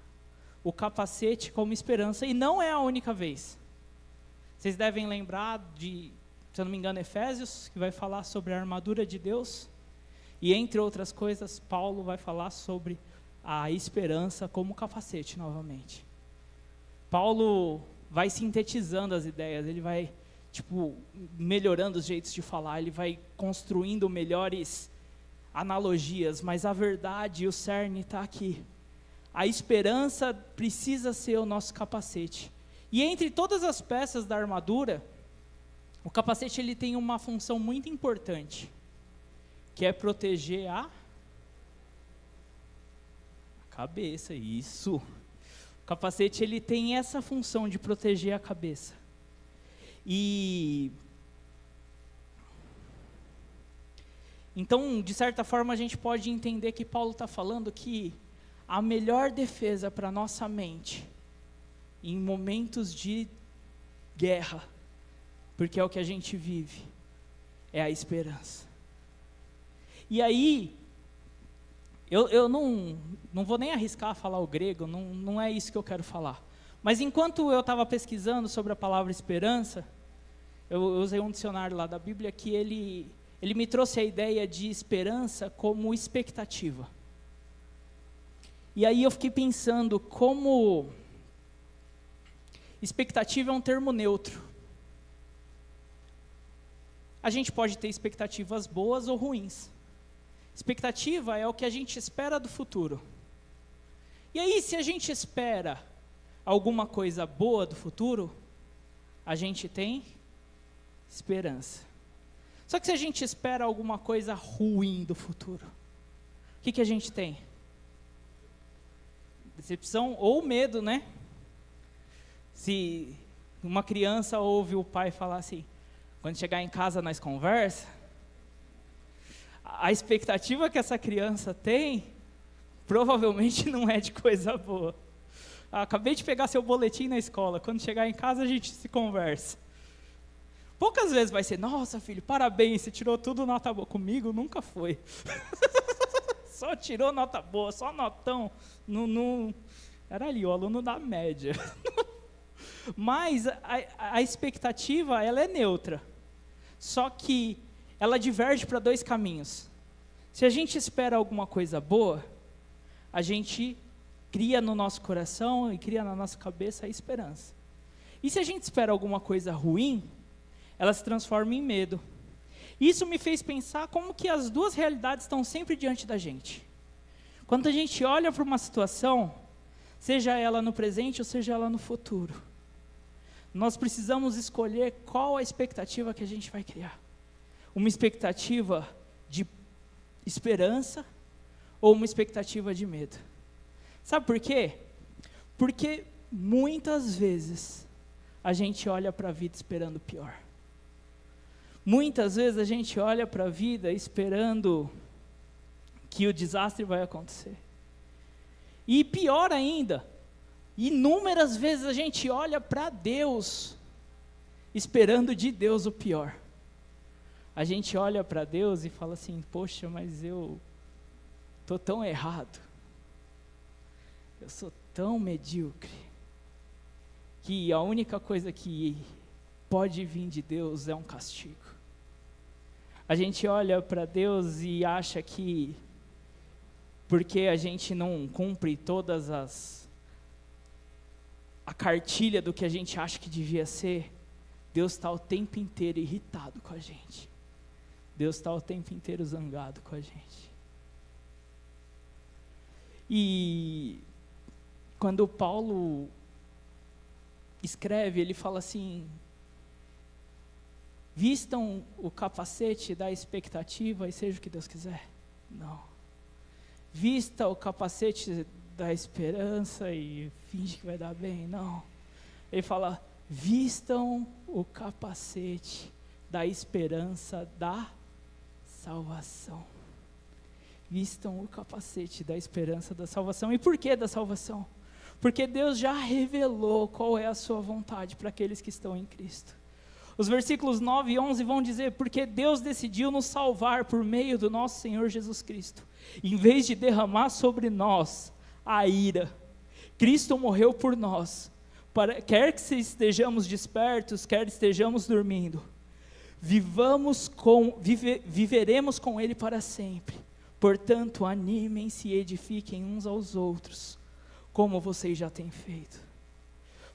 o capacete como esperança, e não é a única vez. Vocês devem lembrar de, se eu não me engano, Efésios, que vai falar sobre a armadura de Deus, e entre outras coisas, Paulo vai falar sobre a esperança como capacete novamente. Paulo vai sintetizando as ideias, ele vai melhorando os jeitos de falar, ele vai construindo melhores analogias, mas a verdade e o cerne está aqui. A esperança precisa ser o nosso capacete. E entre todas as peças da armadura, o capacete ele tem uma função muito importante, que é proteger a cabeça, isso. O capacete ele tem essa função de proteger a cabeça. E então, de certa forma, a gente pode entender que Paulo está falando que a melhor defesa para a nossa mente, em momentos de guerra, porque é o que a gente vive, é a esperança. E aí, eu não vou nem arriscar falar o grego, não é isso que eu quero falar. Mas enquanto eu estava pesquisando sobre a palavra esperança, eu usei um dicionário lá da Bíblia que ele me trouxe a ideia de esperança como expectativa. E aí eu fiquei pensando como expectativa é um termo neutro. A gente pode ter expectativas boas ou ruins. Expectativa é o que a gente espera do futuro. E aí, se a gente espera alguma coisa boa do futuro, a gente tem esperança. Só que se a gente espera alguma coisa ruim do futuro, o que a gente tem? Decepção ou medo, né? Se uma criança ouve o pai falar assim, quando chegar em casa nós conversa, a expectativa que essa criança tem, provavelmente não é de coisa boa. Acabei de pegar seu boletim na escola, quando chegar em casa a gente se conversa. Poucas vezes vai ser, nossa filho, parabéns, você tirou tudo nota boa. Comigo nunca foi. Só tirou nota boa, só notão. Não, era ali, o aluno da média. Mas a expectativa, ela é neutra. Só que ela diverge para dois caminhos. Se a gente espera alguma coisa boa, a gente cria no nosso coração e cria na nossa cabeça a esperança. E se a gente espera alguma coisa ruim, ela se transforma em medo. Isso me fez pensar como que as duas realidades estão sempre diante da gente. Quando a gente olha para uma situação, seja ela no presente ou seja ela no futuro, nós precisamos escolher qual a expectativa que a gente vai criar. Uma expectativa de esperança ou uma expectativa de medo. Sabe por quê? Porque muitas vezes a gente olha para a vida esperando o pior. Muitas vezes a gente olha para a vida esperando que o desastre vai acontecer. E pior ainda, inúmeras vezes a gente olha para Deus esperando de Deus o pior. A gente olha para Deus e fala assim, poxa, mas eu estou tão errado. Eu sou tão medíocre. Que a única coisa que pode vir de Deus é um castigo. A gente olha para Deus e acha que porque a gente não cumpre todas a cartilha do que a gente acha que devia ser, Deus está o tempo inteiro irritado com a gente. Deus está o tempo inteiro zangado com a gente. E quando Paulo escreve, ele fala assim, vistam o capacete da expectativa e seja o que Deus quiser. Não. Vista o capacete da esperança e finge que vai dar bem. Não. Ele fala, vistam o capacete da esperança da salvação. Vistam o capacete da esperança da salvação. E por que da salvação? Porque Deus já revelou qual é a sua vontade para aqueles que estão em Cristo. Os versículos 9 e 11 vão dizer, porque Deus decidiu nos salvar por meio do nosso Senhor Jesus Cristo. Em vez de derramar sobre nós a ira, Cristo morreu por nós, quer que estejamos despertos, quer estejamos dormindo. Viveremos com Ele para sempre. Portanto, animem-se e edifiquem uns aos outros, como vocês já têm feito.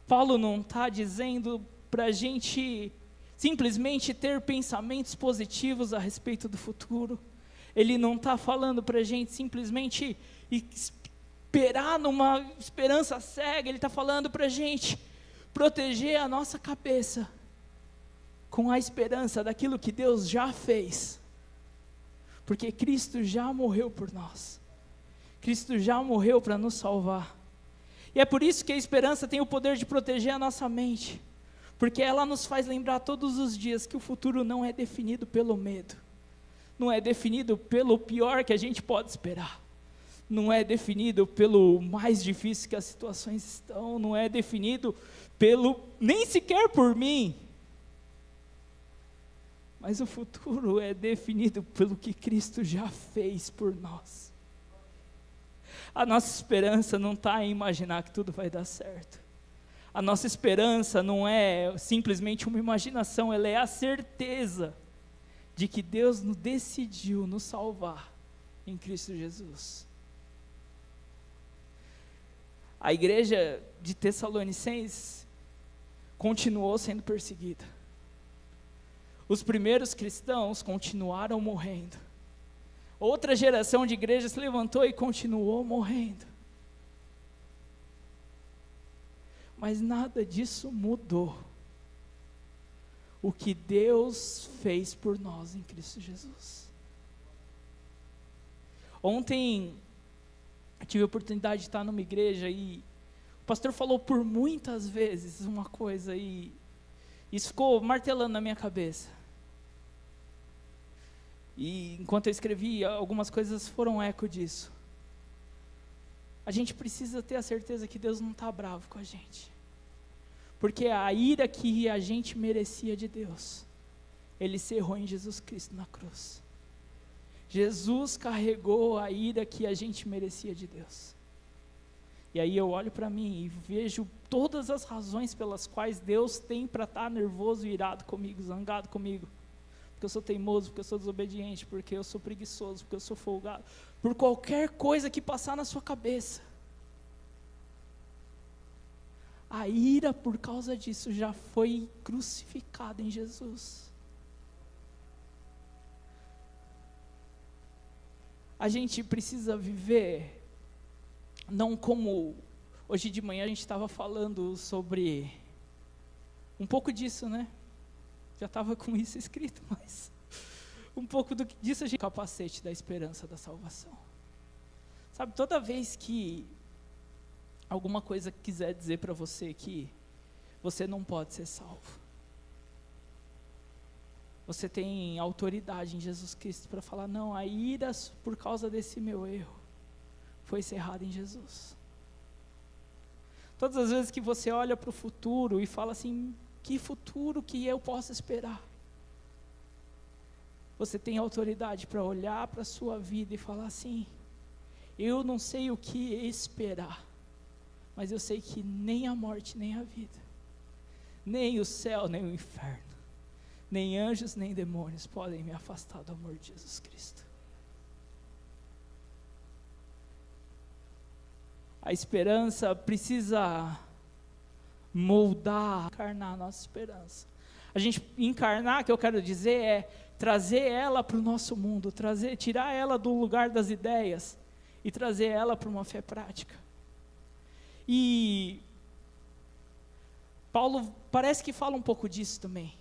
Paulo não está dizendo para a gente simplesmente ter pensamentos positivos a respeito do futuro. Ele não está falando para a gente simplesmente esperar numa esperança cega. Ele está falando para a gente proteger a nossa cabeça com a esperança daquilo que Deus já fez. Porque Cristo já morreu por nós. Cristo já morreu para nos salvar. E é por isso que a esperança tem o poder de proteger a nossa mente. Porque ela nos faz lembrar todos os dias que o futuro não é definido pelo medo. Não é definido pelo pior que a gente pode esperar. Não é definido pelo mais difícil que as situações estão. Não é definido nem sequer por mim. Mas o futuro é definido pelo que Cristo já fez por nós. A nossa esperança não está em imaginar que tudo vai dar certo. A nossa esperança não é simplesmente uma imaginação, ela é a certeza de que Deus decidiu nos salvar em Cristo Jesus. A igreja de Tessalonicenses continuou sendo perseguida. Os primeiros cristãos continuaram morrendo. Outra geração de igreja se levantou e continuou morrendo. Mas nada disso mudou o que Deus fez por nós em Cristo Jesus. Ontem eu tive a oportunidade de estar numa igreja e o pastor falou por muitas vezes uma coisa e isso ficou martelando na minha cabeça. E enquanto eu escrevia, algumas coisas foram eco disso. A gente precisa ter a certeza que Deus não está bravo com a gente. Porque a ira que a gente merecia de Deus, Ele cerrou em Jesus Cristo na cruz. Jesus carregou a ira que a gente merecia de Deus. E aí eu olho para mim e vejo todas as razões pelas quais Deus tem para estar nervoso e irado comigo, zangado comigo. Porque eu sou teimoso, porque eu sou desobediente, porque eu sou preguiçoso, porque eu sou folgado. Por qualquer coisa que passar na sua cabeça. A ira por causa disso já foi crucificada em Jesus. A gente precisa viver, não como, hoje de manhã a gente estava falando sobre, um pouco disso, né? Já estava com isso escrito, mas um pouco disso a gente, capacete da esperança da salvação. Sabe, toda vez que alguma coisa quiser dizer para você que você não pode ser salvo, você tem autoridade em Jesus Cristo para falar, não, a ira por causa desse meu erro foi cerrada em Jesus. Todas as vezes que você olha para o futuro e fala assim, que futuro que eu posso esperar? Você tem autoridade para olhar para a sua vida e falar assim, eu não sei o que esperar, mas eu sei que nem a morte, nem a vida, nem o céu, nem o inferno, nem anjos, nem demônios podem me afastar do amor de Jesus Cristo. A esperança precisa moldar, encarnar a nossa esperança. A gente encarnar, que eu quero dizer, é trazer ela para o nosso mundo, tirar ela do lugar das ideias e trazer ela para uma fé prática. E Paulo parece que fala um pouco disso também,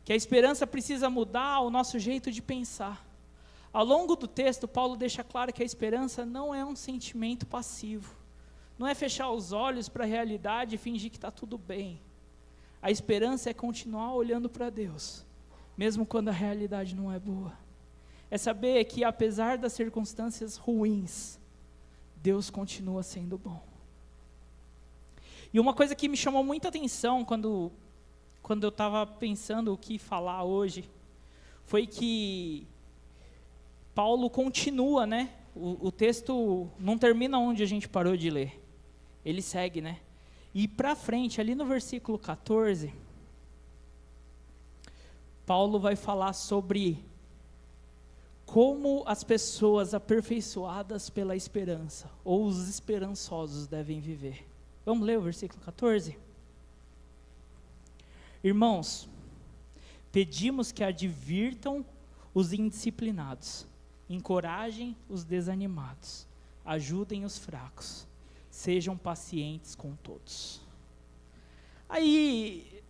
que a esperança precisa mudar o nosso jeito de pensar. Ao longo do texto, Paulo deixa claro que a esperança não é um sentimento passivo. Não é fechar os olhos para a realidade e fingir que está tudo bem. A esperança é continuar olhando para Deus, mesmo quando a realidade não é boa. É saber que apesar das circunstâncias ruins, Deus continua sendo bom. E uma coisa que me chamou muita atenção quando eu estava pensando o que falar hoje, foi que Paulo continua, né? O texto não termina onde a gente parou de ler. Ele segue, né? E para frente, ali no versículo 14, Paulo vai falar sobre como as pessoas aperfeiçoadas pela esperança, ou os esperançosos devem viver. Vamos ler o versículo 14? Irmãos, pedimos que advirtam os indisciplinados, encorajem os desanimados, ajudem os fracos, sejam pacientes com todos. Aí,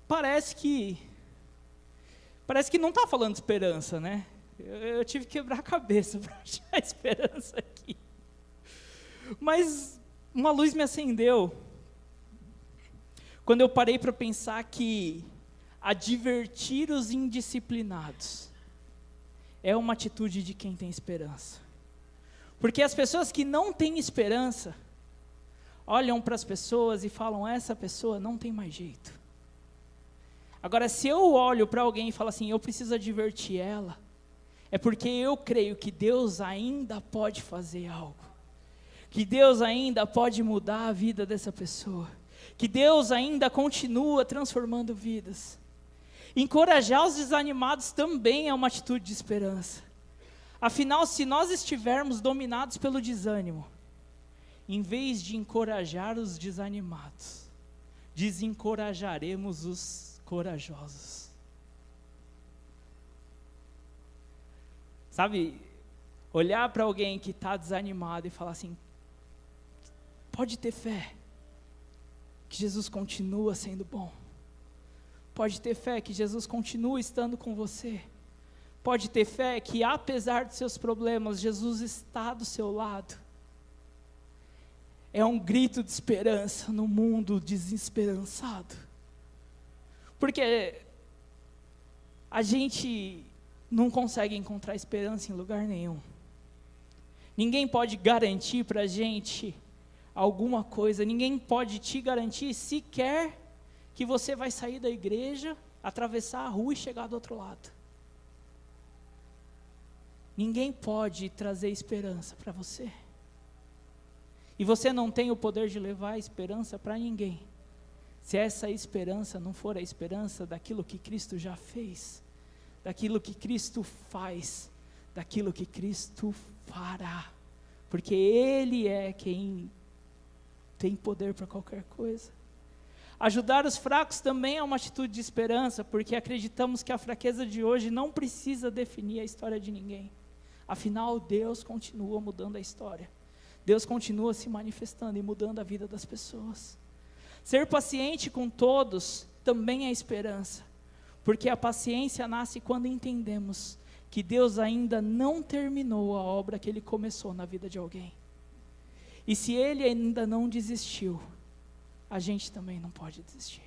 parece que não está falando de esperança, né? Eu tive que quebrar a cabeça para achar a esperança aqui. Mas uma luz me acendeu quando eu parei para pensar que advertir os indisciplinados é uma atitude de quem tem esperança. Porque as pessoas que não têm esperança olham para as pessoas e falam, essa pessoa não tem mais jeito. Agora, se eu olho para alguém e falo assim, eu preciso advertir ela, é porque eu creio que Deus ainda pode fazer algo, que Deus ainda pode mudar a vida dessa pessoa, que Deus ainda continua transformando vidas. Encorajar os desanimados também é uma atitude de esperança. Afinal, se nós estivermos dominados pelo desânimo, em vez de encorajar os desanimados, desencorajaremos os corajosos. Sabe, olhar para alguém que está desanimado e falar assim: pode ter fé, que Jesus continua sendo bom. Pode ter fé que Jesus continua estando com você. Pode ter fé que, apesar dos seus problemas, Jesus está do seu lado. É um grito de esperança no mundo desesperançado. Porque a gente não consegue encontrar esperança em lugar nenhum. Ninguém pode garantir para a gente alguma coisa, ninguém pode te garantir sequer que você vai sair da igreja, atravessar a rua e chegar do outro lado. Ninguém pode trazer esperança para você. E você não tem o poder de levar a esperança para ninguém, se essa esperança não for a esperança daquilo que Cristo já fez, daquilo que Cristo faz, daquilo que Cristo fará, porque Ele é quem tem poder para qualquer coisa. Ajudar os fracos também é uma atitude de esperança, porque acreditamos que a fraqueza de hoje não precisa definir a história de ninguém. Afinal, Deus continua mudando a história. Deus continua se manifestando e mudando a vida das pessoas. Ser paciente com todos também é esperança, porque a paciência nasce quando entendemos que Deus ainda não terminou a obra que Ele começou na vida de alguém. E se Ele ainda não desistiu, a gente também não pode desistir.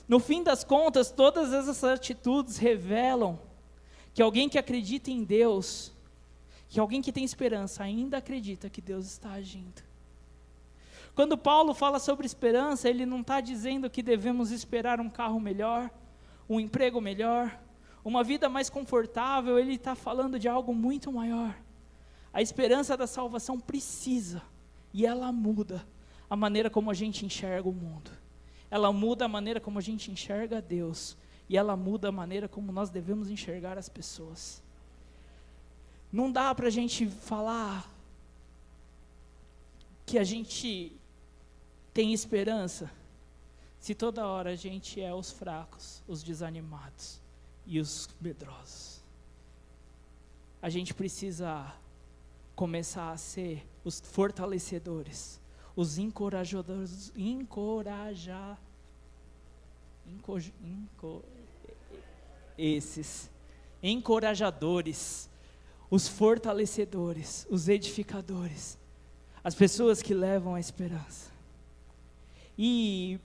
No fim das contas, todas essas atitudes revelam que alguém que acredita em Deus, que alguém que tem esperança, ainda acredita que Deus está agindo. Quando Paulo fala sobre esperança, ele não está dizendo que devemos esperar um carro melhor, um emprego melhor, uma vida mais confortável. Ele está falando de algo muito maior. A esperança da salvação precisa, e ela muda a maneira como a gente enxerga o mundo. Ela muda a maneira como a gente enxerga Deus, e ela muda a maneira como nós devemos enxergar as pessoas. Não dá para a gente falar que a gente tem esperança se toda hora a gente é os fracos, os desanimados e os medrosos. A gente precisa começar a ser os fortalecedores, os encorajadores, encorajadores, os fortalecedores, os edificadores, as pessoas que levam a esperança. E,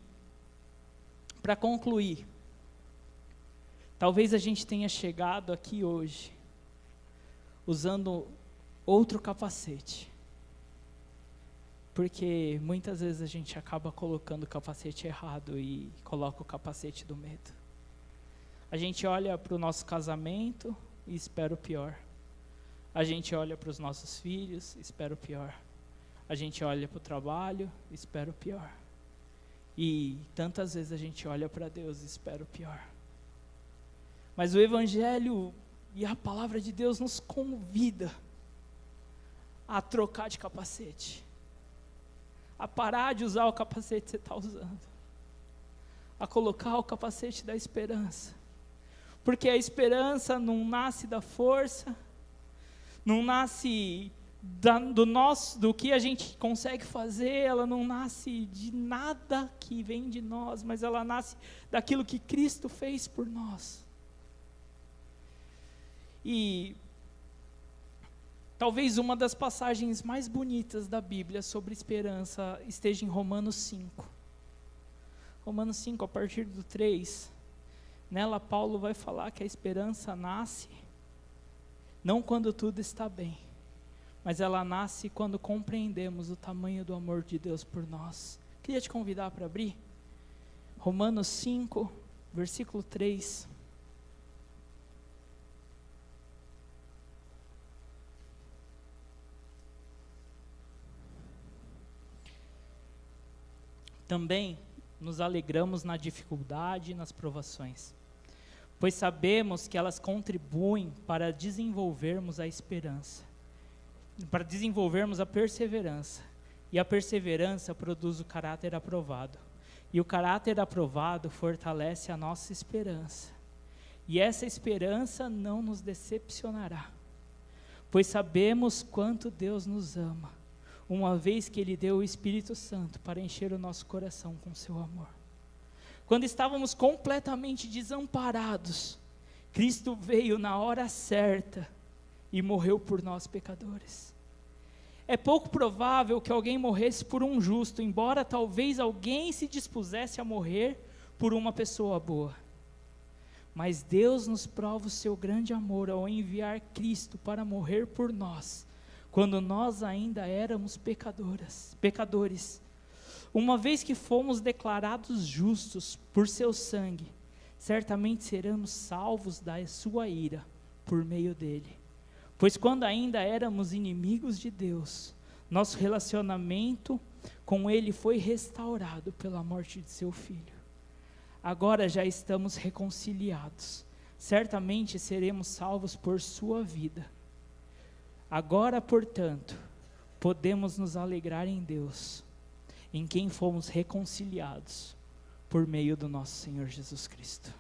para concluir, talvez a gente tenha chegado aqui hoje usando outro capacete, porque muitas vezes a gente acaba colocando o capacete errado e coloca o capacete do medo. A gente olha para o nosso casamento e espera o pior. A gente olha para os nossos filhos e espera o pior. A gente olha para o trabalho e espera o pior. E tantas vezes a gente olha para Deus e espera o pior. Mas o Evangelho e a palavra de Deus nos convida a trocar de capacete, a parar de usar o capacete que você está usando, a colocar o capacete da esperança, porque a esperança não nasce da força, não nasce do que a gente consegue fazer, ela não nasce de nada que vem de nós, mas ela nasce daquilo que Cristo fez por nós. E talvez uma das passagens mais bonitas da Bíblia sobre esperança esteja em Romanos 5. Romanos 5, a partir do 3. Nela, Paulo vai falar que a esperança nasce não quando tudo está bem, mas ela nasce quando compreendemos o tamanho do amor de Deus por nós. Queria te convidar para abrir Romanos 5, versículo 3. Também nos alegramos na dificuldade e nas provações, pois sabemos que elas contribuem para desenvolvermos a esperança. para desenvolvermos a perseverança. E a perseverança produz o caráter aprovado. E o caráter aprovado fortalece a nossa esperança. E essa esperança não nos decepcionará, pois sabemos quanto Deus nos ama, uma vez que Ele deu o Espírito Santo para encher o nosso coração com seu amor. Quando estávamos completamente desamparados, Cristo veio na hora certa e morreu por nós pecadores. É pouco provável que alguém morresse por um justo, embora talvez alguém se dispusesse a morrer por uma pessoa boa. Mas Deus nos prova o seu grande amor ao enviar Cristo para morrer por nós, quando nós ainda éramos pecadores. Uma vez que fomos declarados justos por seu sangue, certamente seremos salvos da sua ira por meio dele. Pois quando ainda éramos inimigos de Deus, nosso relacionamento com ele foi restaurado pela morte de seu Filho. Agora já estamos reconciliados, certamente seremos salvos por sua vida. Agora, portanto, podemos nos alegrar em Deus, em quem fomos reconciliados por meio do nosso Senhor Jesus Cristo.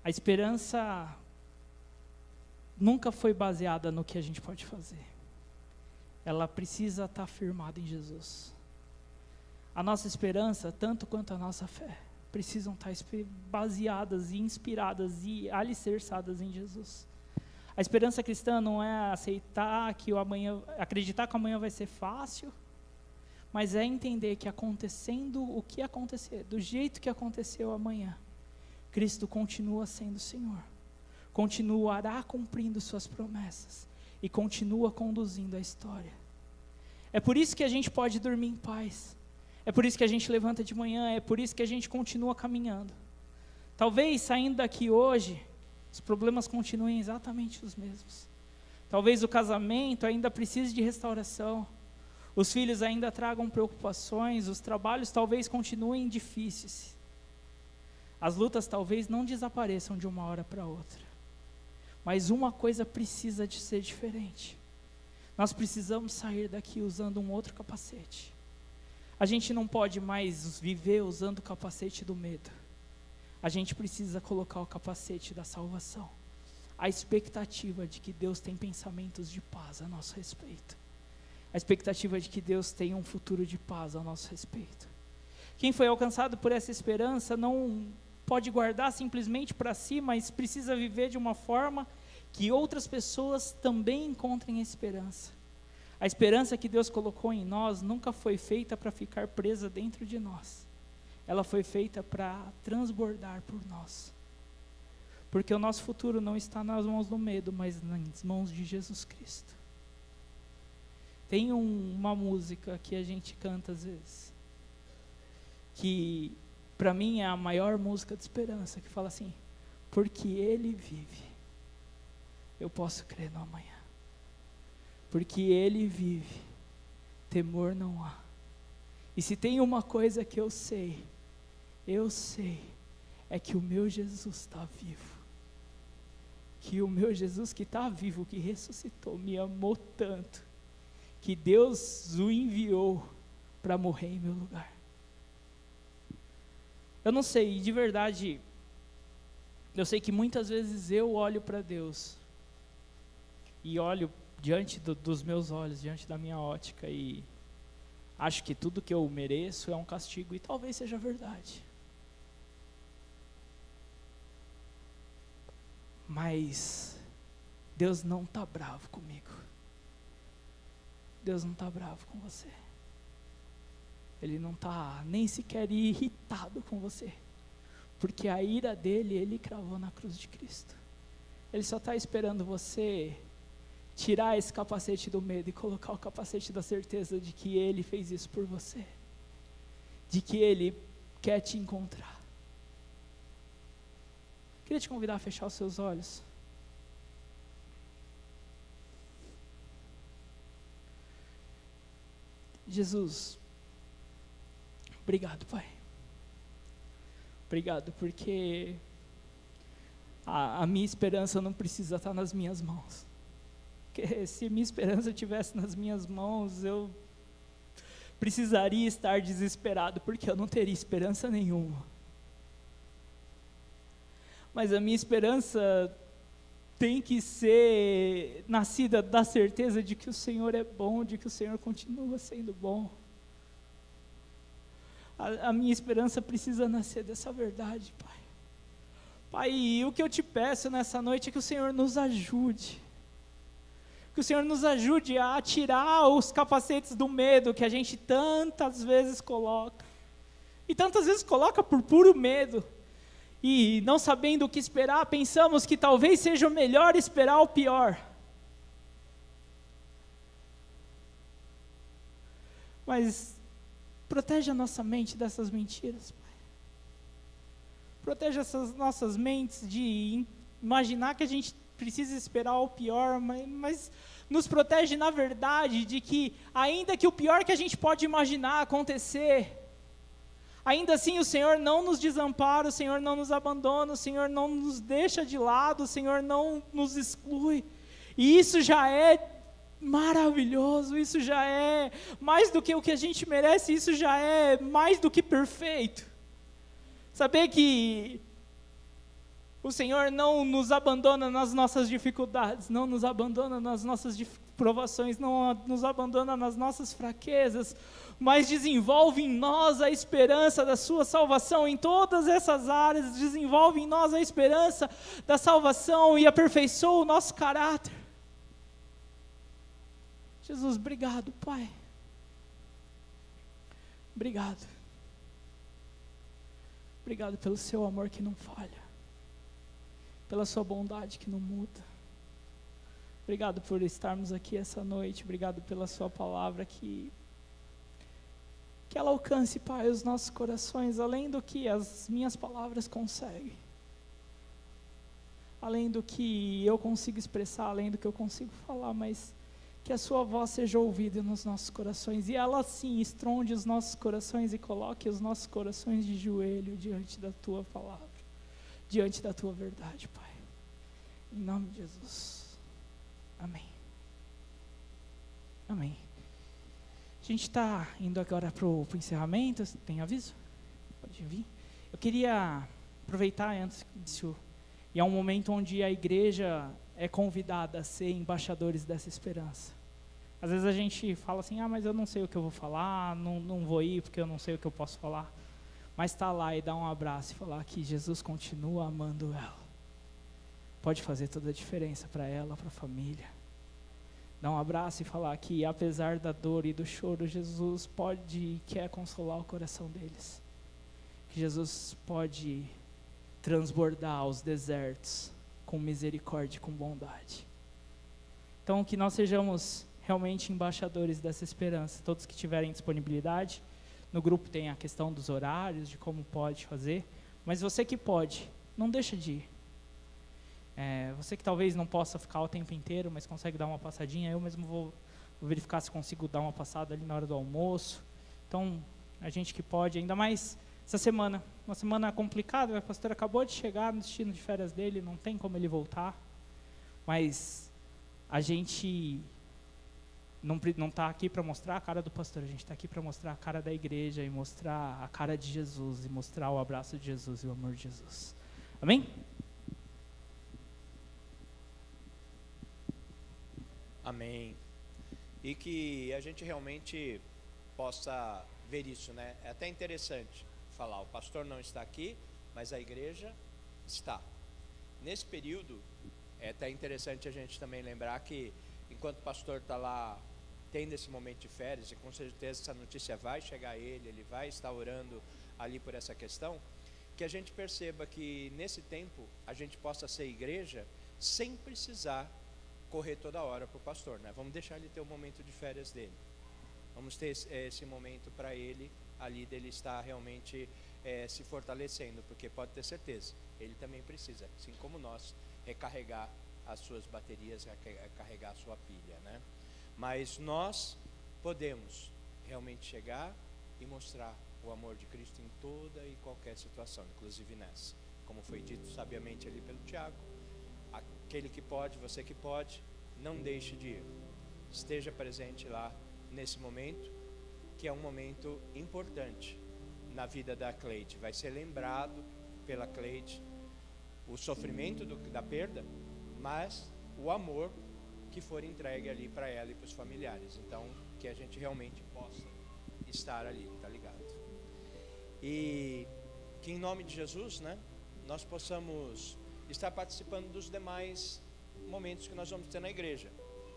A esperança nunca foi baseada no que a gente pode fazer. Ela precisa estar firmada em Jesus. A nossa esperança, tanto quanto a nossa fé, precisam estar baseadas e inspiradas e alicerçadas em Jesus. A esperança cristã não é aceitar que acreditar que amanhã vai ser fácil, mas é entender que acontecendo o que acontecer, do jeito que aconteceu amanhã, Cristo continua sendo Senhor, continuará cumprindo suas promessas e continua conduzindo a história. É por isso que a gente pode dormir em paz, é por isso que a gente levanta de manhã, é por isso que a gente continua caminhando. Talvez saindo daqui hoje, os problemas continuem exatamente os mesmos. Talvez o casamento ainda precise de restauração, os filhos ainda tragam preocupações, os trabalhos talvez continuem difíceis. As lutas talvez não desapareçam de uma hora para outra. Mas uma coisa precisa de ser diferente. Nós precisamos sair daqui usando um outro capacete. A gente não pode mais viver usando o capacete do medo. A gente precisa colocar o capacete da salvação. A expectativa de que Deus tem pensamentos de paz a nosso respeito. A expectativa de que Deus tem um futuro de paz a nosso respeito. Quem foi alcançado por essa esperança não pode guardar simplesmente para si, mas precisa viver de uma forma que outras pessoas também encontrem esperança. A esperança que Deus colocou em nós nunca foi feita para ficar presa dentro de nós. Ela foi feita para transbordar por nós. Porque o nosso futuro não está nas mãos do medo, mas nas mãos de Jesus Cristo. Tem uma música que a gente canta às vezes, que para mim é a maior música de esperança, que fala assim: porque Ele vive, eu posso crer no amanhã. Porque Ele vive, temor não há. E se tem uma coisa que eu sei, é que o meu Jesus está vivo. Que o meu Jesus que está vivo, que ressuscitou, me amou tanto, que Deus o enviou para morrer em meu lugar. Eu não sei, de verdade, eu sei que muitas vezes eu olho para Deus, e olho diante dos meus olhos, diante da minha ótica, e acho que tudo que eu mereço é um castigo, e talvez seja verdade. Mas Deus não está bravo comigo. Deus não está bravo com você. Ele não está nem sequer irritado com você, porque a ira dele, Ele cravou na cruz de Cristo. Ele só está esperando você tirar esse capacete do medo e colocar o capacete da certeza de que Ele fez isso por você, de que Ele quer te encontrar. Queria te convidar a fechar os seus olhos. Jesus, obrigado, Pai. Obrigado, porque a minha esperança não precisa estar nas minhas mãos. Porque se minha esperança estivesse nas minhas mãos, eu precisaria estar desesperado, porque eu não teria esperança nenhuma. Mas a minha esperança tem que ser nascida da certeza de que o Senhor é bom, de que o Senhor continua sendo bom. A minha esperança precisa nascer dessa verdade, Pai. Pai, e o que eu te peço nessa noite é que o Senhor nos ajude. Que o Senhor nos ajude a tirar os capacetes do medo que a gente tantas vezes coloca. E tantas vezes coloca por puro medo. E não sabendo o que esperar, pensamos que talvez seja melhor esperar o pior. Mas protege a nossa mente dessas mentiras, Pai. Protege essas nossas mentes de imaginar que a gente precisa esperar o pior, mas nos protege na verdade de que, ainda que o pior que a gente pode imaginar acontecer, ainda assim o Senhor não nos desampara, o Senhor não nos abandona, o Senhor não nos deixa de lado, o Senhor não nos exclui. E isso já é maravilhoso, isso já é mais do que o que a gente merece, isso já é mais do que perfeito. Saber que o Senhor não nos abandona nas nossas dificuldades, não nos abandona nas nossas provações, não nos abandona nas nossas fraquezas, mas desenvolve em nós a esperança da sua salvação em todas essas áreas, desenvolve em nós a esperança da salvação e aperfeiçoa o nosso caráter. Jesus, obrigado, Pai. Obrigado. Obrigado pelo seu amor que não falha, pela sua bondade que não muda. Obrigado por estarmos aqui essa noite, obrigado pela sua palavra que ela alcance, Pai, os nossos corações, além do que as minhas palavras conseguem, além do que eu consigo expressar, além do que eu consigo falar, mas que a sua voz seja ouvida nos nossos corações, e ela sim estronde os nossos corações e coloque os nossos corações de joelho diante da tua palavra, diante da tua verdade, Pai. Em nome de Jesus. Amém. Amém. A gente está indo agora para o encerramento. Tem aviso? Pode vir. Eu queria aproveitar antes disso, e é um momento onde a igreja é convidada a ser embaixadores dessa esperança. Às vezes a gente fala assim, mas eu não sei o que eu vou falar, não vou ir porque eu não sei o que eu posso falar. Mas está lá e dar um abraço e falar que Jesus continua amando ela. Pode fazer toda a diferença para ela, para a família. Dar um abraço e falar que, apesar da dor e do choro, Jesus pode e quer consolar o coração deles. Que Jesus pode transbordar os desertos com misericórdia e com bondade. Então, que nós sejamos realmente embaixadores dessa esperança. Todos que tiverem disponibilidade, no grupo tem a questão dos horários, de como pode fazer, mas você que pode, não deixa de ir. Você que talvez não possa ficar o tempo inteiro, mas consegue dar uma passadinha, eu mesmo vou verificar se consigo dar uma passada ali na hora do almoço. Então, a gente que pode, ainda mais essa semana, uma semana complicada, o pastor acabou de chegar no destino de férias dele, não tem como ele voltar, mas a gente não está aqui para mostrar a cara do pastor, a gente está aqui para mostrar a cara da igreja e mostrar a cara de Jesus e mostrar o abraço de Jesus e o amor de Jesus. Amém? Amém. E que a gente realmente possa ver isso, né? É até interessante falar, o pastor não está aqui, mas a igreja está. Nesse período, é até interessante a gente também lembrar que, enquanto o pastor está lá tendo esse momento de férias, e com certeza essa notícia vai chegar a ele vai estar orando ali por essa questão, que a gente perceba que nesse tempo a gente possa ser igreja sem precisar correr toda hora para o pastor, né? Vamos deixar ele ter o momento de férias dele. Vamos ter esse momento para ele, ali dele estar realmente se fortalecendo, porque pode ter certeza, ele também precisa, assim como nós, recarregar as suas baterias, recarregar a sua pilha, né? Mas nós podemos realmente chegar e mostrar o amor de Cristo em toda e qualquer situação, inclusive nessa. Como foi dito sabiamente ali pelo Tiago, aquele que pode, você que pode, não deixe de ir. Esteja presente lá nesse momento, que é um momento importante na vida da Cleide. Vai ser lembrado pela Cleide o sofrimento da perda, mas o amor que for entregue ali para ela e para os familiares. Então, que a gente realmente possa estar ali, tá ligado? E que em nome de Jesus, né, nós possamos estar participando dos demais momentos que nós vamos ter na igreja,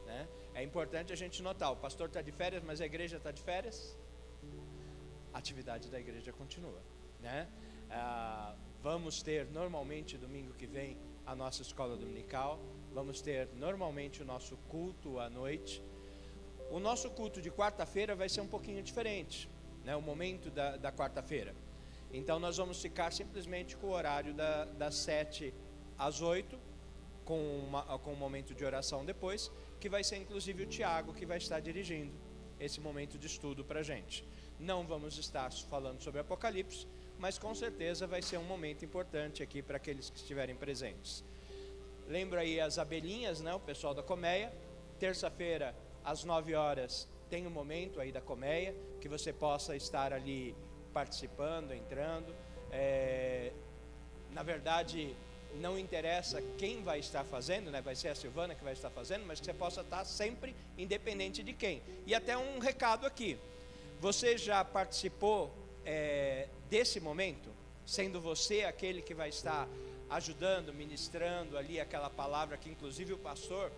né? É importante a gente notar, o pastor está de férias, mas a igreja está de férias, a atividade da igreja continua, né? Vamos ter normalmente domingo que vem a nossa escola dominical, vamos ter normalmente o nosso culto à noite. O nosso culto de quarta-feira vai ser um pouquinho diferente, né? O momento da quarta-feira. Então nós vamos ficar simplesmente com o horário das 7 às 8, com um momento de oração depois, que vai ser inclusive o Tiago que vai estar dirigindo esse momento de estudo para a gente. Não vamos estar falando sobre Apocalipse, mas com certeza vai ser um momento importante aqui para aqueles que estiverem presentes. Lembra aí as abelhinhas, né? O pessoal da colmeia. Terça-feira, às 9 horas, tem um momento aí da colmeia, que você possa estar ali participando, entrando. Na verdade, não interessa quem vai estar fazendo, né? Vai ser a Silvana que vai estar fazendo, mas que você possa estar sempre, independente de quem. E até um recado aqui: você já participou desse momento, sendo você aquele que vai estar ajudando, ministrando ali aquela palavra que inclusive o pastor,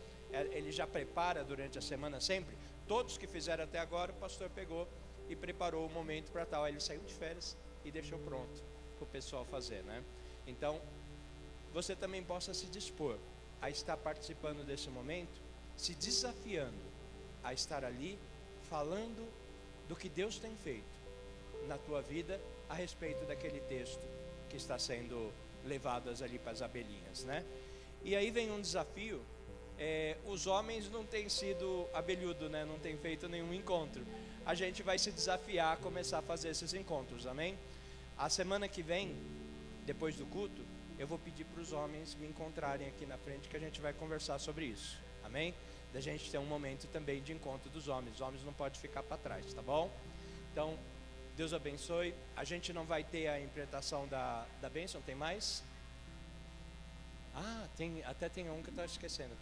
ele já prepara durante a semana sempre? Todos que fizeram até agora, o pastor pegou e preparou o momento para tal. Ele saiu de férias e deixou pronto para o pessoal fazer, né? Então, você também possa se dispor a estar participando desse momento, se desafiando a estar ali, falando do que Deus tem feito na tua vida a respeito daquele texto que está sendo levadas ali para as abelhinhas, né? E aí vem um desafio. Os homens não têm sido abelhudo, né? Não têm feito nenhum encontro. A gente vai se desafiar a começar a fazer esses encontros, amém? A semana que vem, depois do culto, eu vou pedir para os homens me encontrarem aqui na frente, que a gente vai conversar sobre isso, amém? Da gente ter um momento também de encontro dos homens. Os homens não podem ficar para trás, tá bom? Então, Deus abençoe. A gente não vai ter a interpretação da bênção. Tem mais? Até tem um que eu estava esquecendo.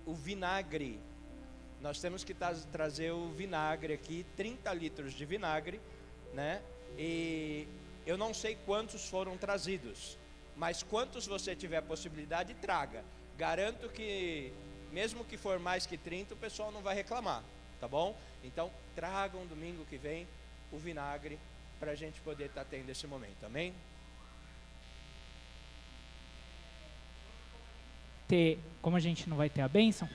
O vinagre. Nós temos que trazer o vinagre aqui, 30 litros de vinagre, né? E eu não sei quantos foram trazidos, mas quantos você tiver possibilidade, traga. Garanto que, mesmo que for mais que 30, o pessoal não vai reclamar, tá bom? Então, tragam domingo que vem o vinagre para a gente poder estar tendo esse momento, amém? Como a gente não vai ter a bênção,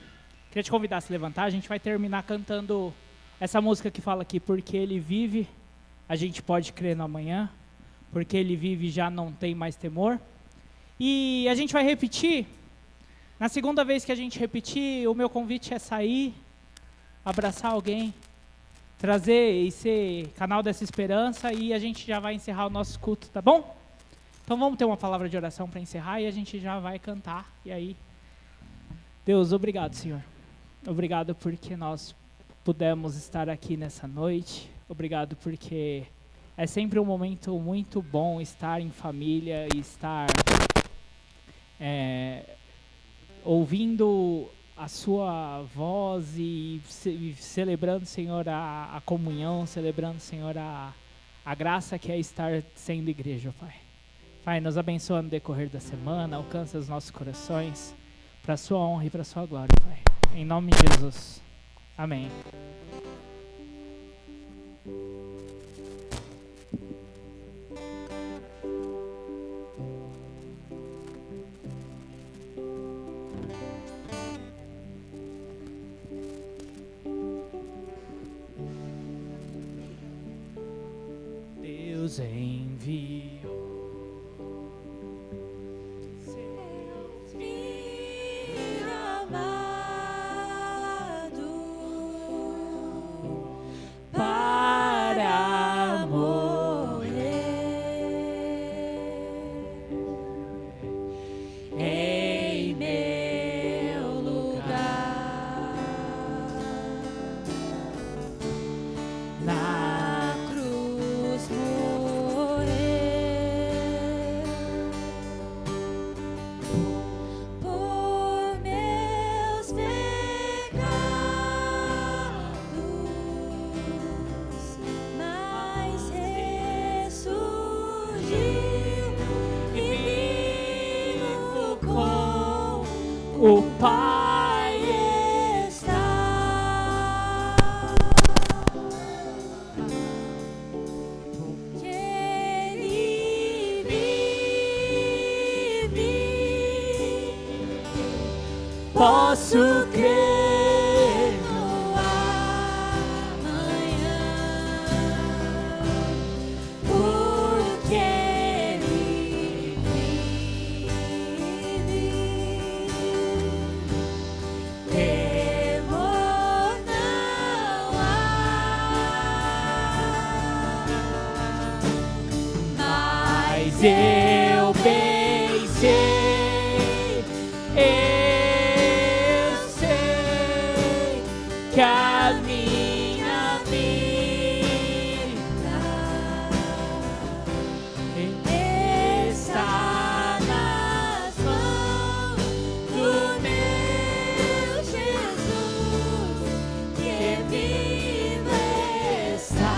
queria te convidar a se levantar. A gente vai terminar cantando essa música que fala aqui: porque Ele vive, a gente pode crer no amanhã, porque Ele vive, já não tem mais temor. E a gente vai repetir. Na segunda vez que a gente repetir, o meu convite é sair, abraçar alguém, trazer e ser canal dessa esperança, e a gente já vai encerrar o nosso culto, tá bom? Então vamos ter uma palavra de oração para encerrar e a gente já vai cantar. E aí, Deus, obrigado, Senhor. Obrigado porque nós pudemos estar aqui nessa noite. Obrigado porque é sempre um momento muito bom estar em família e estar ouvindo a sua voz e celebrando, Senhor, a comunhão, celebrando, Senhor, a graça que é estar sendo igreja, Pai. Pai, nos abençoa no decorrer da semana, alcança os nossos corações para a sua honra e para a sua glória, Pai. Em nome de Jesus. Amém. Deus enviou Filho amado, Pai. o Pai está. Porque Ele vive, posso crer no amanhã, porque Ele vive. Temor não há, mas eu bem sei, eu sei que a minha vida está nas mãos do meu Jesus, que vivo está.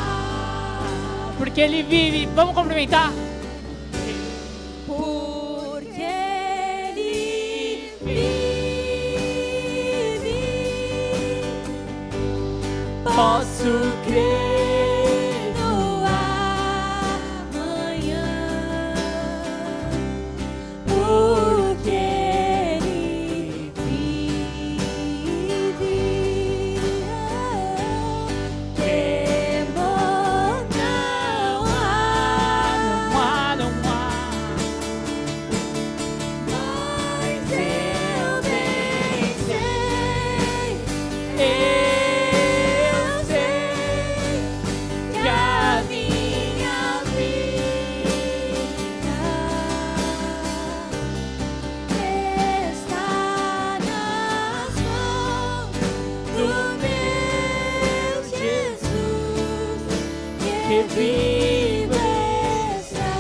Porque Ele vive. Vamos cumprimentar? Porque Ele vive, posso crer no amanhã, porque Ele vive. Temor não há, Não há. mas eu bem sei, eu sei que a minha vida está nas mãos do meu Jesus, que vivo está.